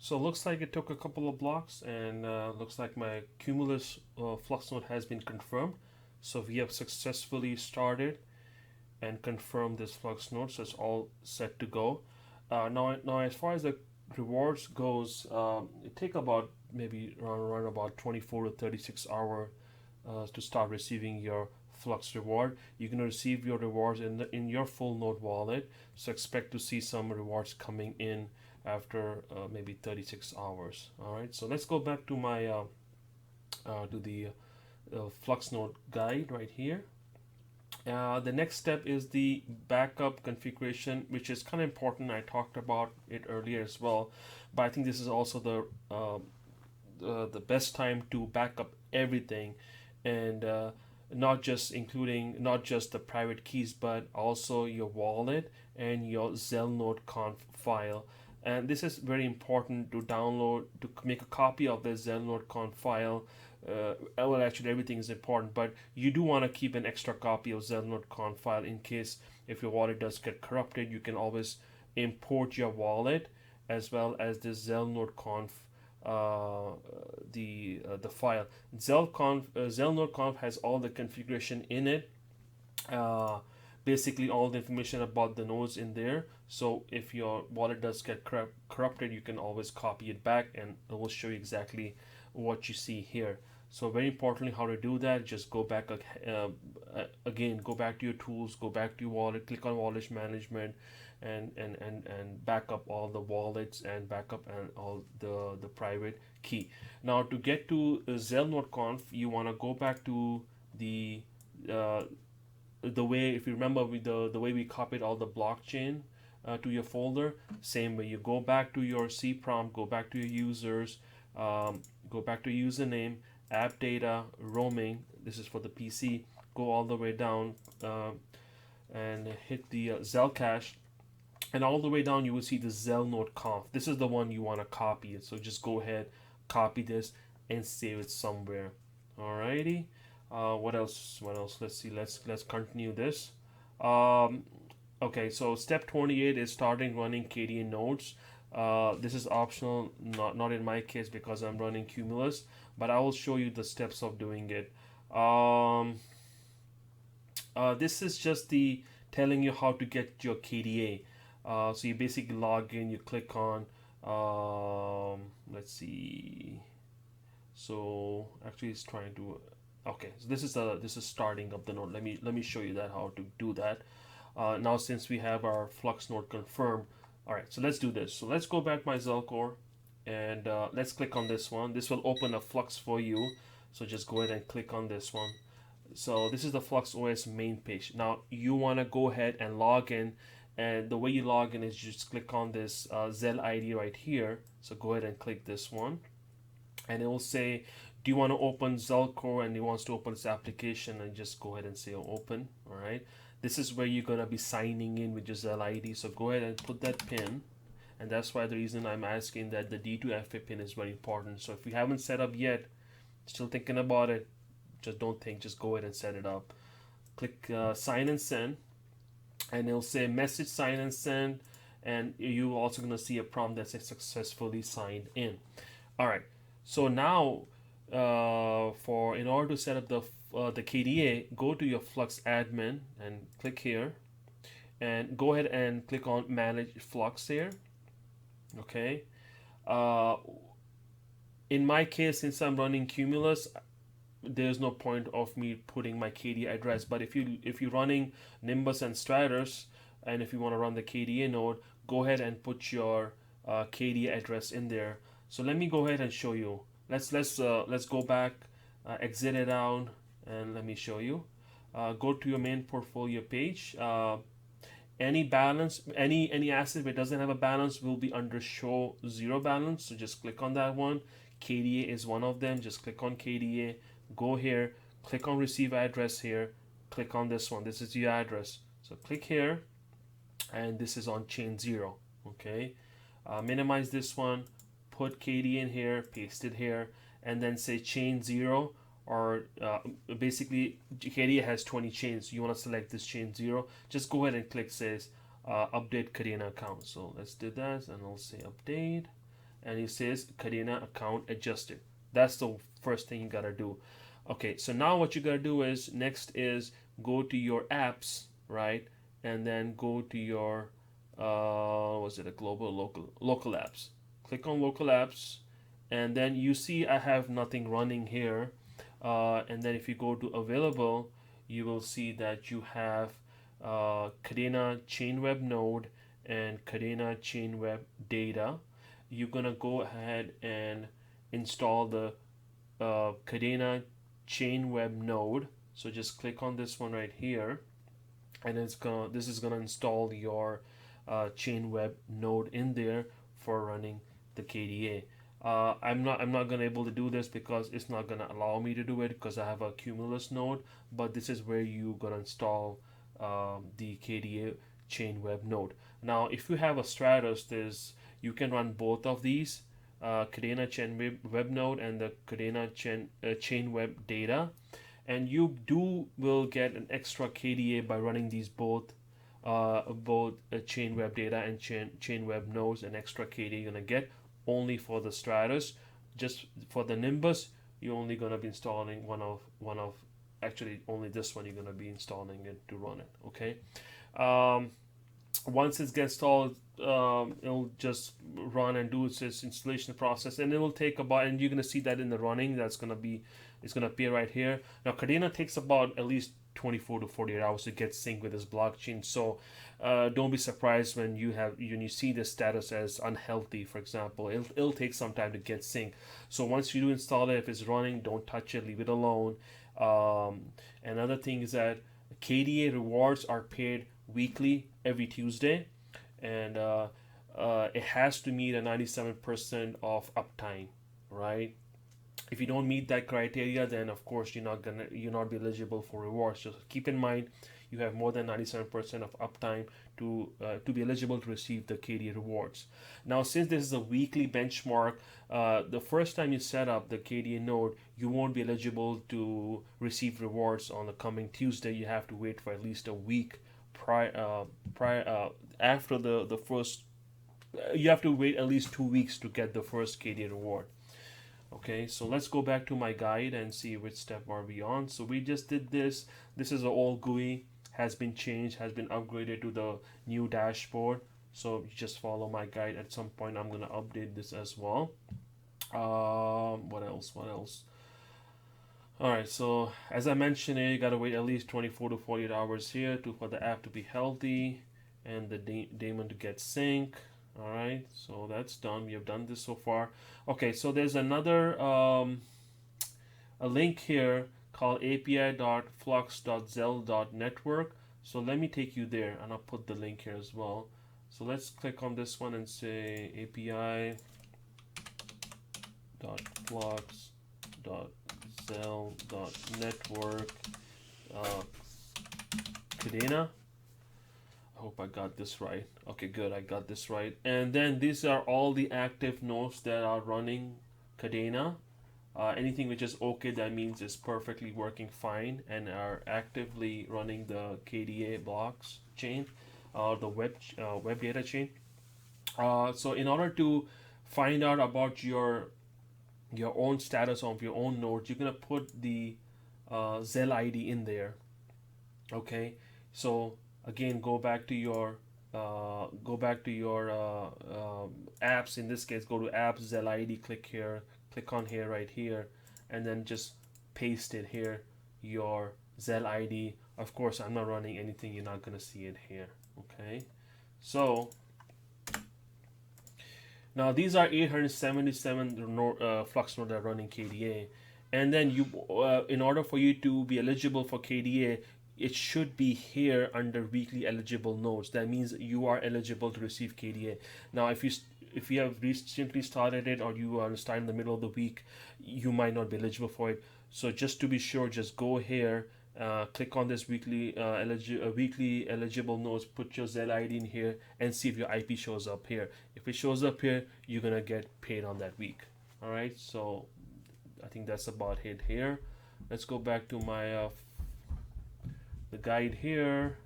So it looks like it took a couple of blocks, and looks like my cumulus flux node has been confirmed. So we have successfully started and confirmed this flux node, so it's all set to go. Now as far as the rewards goes, it take about maybe around about 24 to 36 hours to start receiving your Flux reward. You're gonna receive your rewards in your full node wallet. So expect to see some rewards coming in after maybe 36 hours. All right. So let's go back to my to the Flux node guide right here. The next step is the backup configuration, which is kind of important. I talked about it earlier as well, but I think this is also the best time to back up everything, and not just including not just the private keys, but also your wallet and your Zelnode conf file. And this is very important to download, to make a copy of the zelnode.conf file. Well, actually, everything is important, but you do want to keep an extra copy of zelnode.conf file in case if your wallet does get corrupted. You can always import your wallet as well as the zelnode.conf the file. Zelnode.conf has all the configuration in it. Uh, Basically all the information about the nodes in there, so if your wallet does get corrupted, you can always copy it back and it will show you exactly what you see here. So very importantly, how to do that, just go back again, go back to your tools, go back to your wallet, click on wallet management, and back up all the wallets and backup and all the private key. Now to get to zelnode.conf, you want to go back to uh, the way, if you remember, with the way we copied all the blockchain to your folder, same way, you go back to your C prompt, go back to your users, go back to username, app data, roaming, this is for the PC, go all the way down and hit the zel cache, and all the way down you will see the zelnode.conf. This is the one you want to copy it, so just go ahead, copy this and save it somewhere. Alrighty. What else? What else? Let's see. Let's continue this. Um, okay, so step 28 is starting running Kden nodes. This is optional, not in my case because I'm running Cumulus, but I will show you the steps of doing it. This is just the telling you how to get your KDA. So you basically log in, you click on, let's see. So actually, it's trying to. Okay, so this is starting up the node. Let me show you that how to do that. Now since we have our Flux node confirmed, all right. So let's do this. So let's go back my Zelcore, and let's click on this one. This will open a Flux for you. So just go ahead and click on this one. So this is the Flux OS main page. Now you want to go ahead and log in, and the way you log in is just click on this Zel ID right here. So go ahead and click this one, and it will say, do you want to open Zelcore, and it wants to open this application, and just go ahead and say open. All right, this is where you're gonna be signing in with your Zel ID, so go ahead and put that pin, and that's why the reason I'm asking that the D2FA pin is very important. So if you haven't set up yet, still thinking about it, just don't think, just go ahead and set it up. Click sign and send, and it'll say message sign and send, and you're also gonna see a prompt that says successfully signed in. All right, so now for in order to set up the KDA, go to your Flux admin and click here, and go ahead and click on manage Flux here. Okay. In my case, since I'm running Cumulus, there's no point of me putting my KDA address. But if you're running Nimbus and Stratus, and if you want to run the KDA node, go ahead and put your KDA address in there. So let me go ahead and show you. Let's go back, exit it out, and let me show you. Go to your main portfolio page. Any balance, any asset that doesn't have a balance will be under show zero balance. So just click on that one. KDA is one of them. Just click on KDA. Go here. Click on receive address here. Click on this one. This is your address. So click here, and this is on chain 0. Okay. Minimize this one. Put KD in here, paste it here, and then say chain 0, or basically KD has 20 chains. You want to select this chain 0. Just go ahead and click says update Kden account. So let's do that, and I'll say update, and it says Kden account adjusted. That's the first thing you gotta do. Okay, so now what you gotta do is next is go to your apps, right, and then go to your was it a global local apps. Click on local apps, and then you see I have nothing running here, and then if you go to available, you will see that you have Kden chain web node and Kden chain web data. You're gonna go ahead and install the Kden chain web node. So just click on this one right here, and this is gonna install your chain web node in there for running the KDA. I'm not gonna able to do this because it's not gonna allow me to do it because I have a Cumulus node. But this is where you gonna install the KDA chain web node. Now, if you have a Stratus, you can run both of these, Kden chain web node and the Kden chain web data, and you will get an extra KDA by running these both chain web data and chain web nodes. An extra KDA you're gonna get only for the Stratus. Just for the Nimbus, you're only gonna be installing one of actually only this one you're gonna be installing it to run it. Okay. Um, Once it gets installed, it'll just run and do its installation process, and it will take about, and you're gonna see that in the running. It's gonna appear right here. Now, Cardano takes about at least 24 to 48 hours to get synced with this blockchain. So, don't be surprised when you see the status as unhealthy, for example. It'll take some time to get synced. So once you do install it, if it's running, don't touch it, leave it alone. Another thing is that KDA rewards are paid weekly every Tuesday, and it has to meet a 97% of uptime, right? If you don't meet that criteria, then of course you're not be eligible for rewards. Just keep in mind you have more than 97% of uptime to be eligible to receive the KDA rewards. Now, since this is a weekly benchmark, the first time you set up the KDA node, you won't be eligible to receive rewards on the coming Tuesday. You have to wait for at least a week prior after the first. You have to wait at least 2 weeks to get the first KDA reward. Okay, so let's go back to my guide and see which step are we on. So we just did this. This is an old GUI, has been changed, has been upgraded to the new dashboard. So you just follow my guide. At some point I'm gonna update this as well. What else? All right, so as I mentioned, you gotta wait at least 24 to 48 hours here for the app to be healthy and the daemon to get sync. All right, so that's done. We have done this so far. Okay, so there's another a link here called api.flux.zel.network. So let me take you there, and I'll put the link here as well. So let's click on this one and say api.flux.zel.network Kden. I hope I got this right. Okay, good, I got this right. And then these are all the active nodes that are running Kden. Anything which is okay, that means it's perfectly working fine and are actively running the KDA blocks chain, the web data chain. So in order to find out about your own status of your own nodes, you're gonna put the Zel ID in there. Okay, so again, go back to your apps. In this case, go to apps, Zel ID, click on here, right here, and then just paste it here, your Zel ID. Of course, I'm not running anything, you're not gonna see it here. Okay, so now these are 877 Flux nodes that are running KDA, and then in order for you to be eligible for KDA, it should be here under weekly eligible nodes. That means you are eligible to receive KDA. Now, if you have recently started it, or you are starting in the middle of the week, you might not be eligible for it. So just to be sure, just go here, click on this weekly eligible nodes, put your Zel ID in here, and see if your IP shows up here. If it shows up here, you're gonna get paid on that week. All right. So I think that's about it here. Let's go back to my the guide here,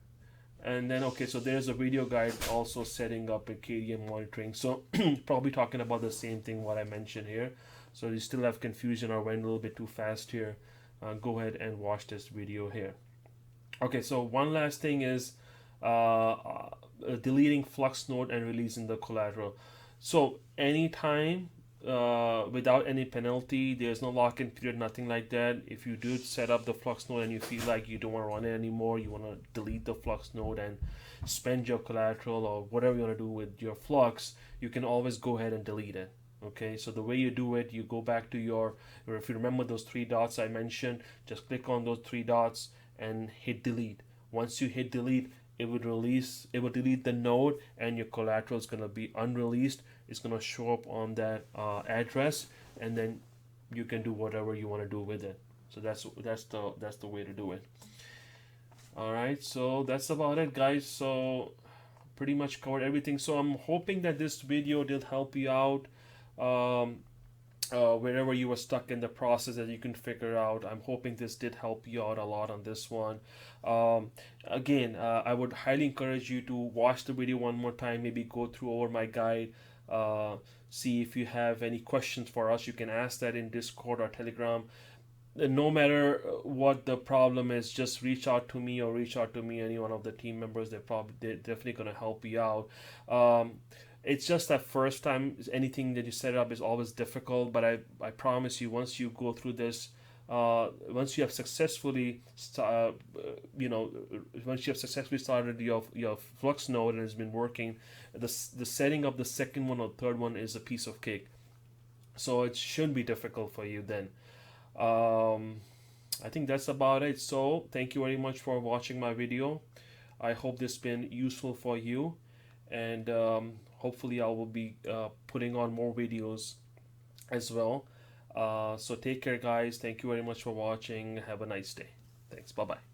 and then okay, so there's a video guide also setting up a KDA monitoring. So probably talking about the same thing what I mentioned here. So you still have confusion or went a little bit too fast here, go ahead and watch this video here. Okay, so one last thing is deleting Fluxnode and releasing the collateral. So anytime, without any penalty, there's no lock-in period, nothing like that. If you do set up the Flux node and you feel like you don't want to run it anymore, you want to delete the Flux node and spend your collateral or whatever you want to do with your Flux, you can always go ahead and delete it. Okay, so the way you do it, you go back to or if you remember those three dots I mentioned, just click on those three dots and hit delete. Once you hit delete, it will delete the node, and your collateral is going to be unreleased. It's going to show up on that address, and then you can do whatever you want to do with it. So that's the way to do it. All right, so that's about it, guys. So pretty much covered everything. So I'm hoping that this video did help you out. Um, wherever you were stuck in the process that you can figure out. I'm hoping this did help you out a lot on this one. Again, I would highly encourage you to watch the video one more time, maybe go through over my guide, uh, see if you have any questions for us. You can ask that in Discord or Telegram. No matter what the problem is, just reach out to me or reach out to me, any one of the team members. They're definitely going to help you out. It's just that first time anything that you set up is always difficult, but I promise you, once you go through this, once you have successfully you know once you have successfully started your Flux node and it's been working, the setting up the second one or third one is a piece of cake. So it shouldn't be difficult for you then. I think that's about it. So thank you very much for watching my video. I hope this has been useful for you, and hopefully I will be putting on more videos as well. So take care, guys. Thank you very much for watching. Have a nice day. Thanks. Bye bye.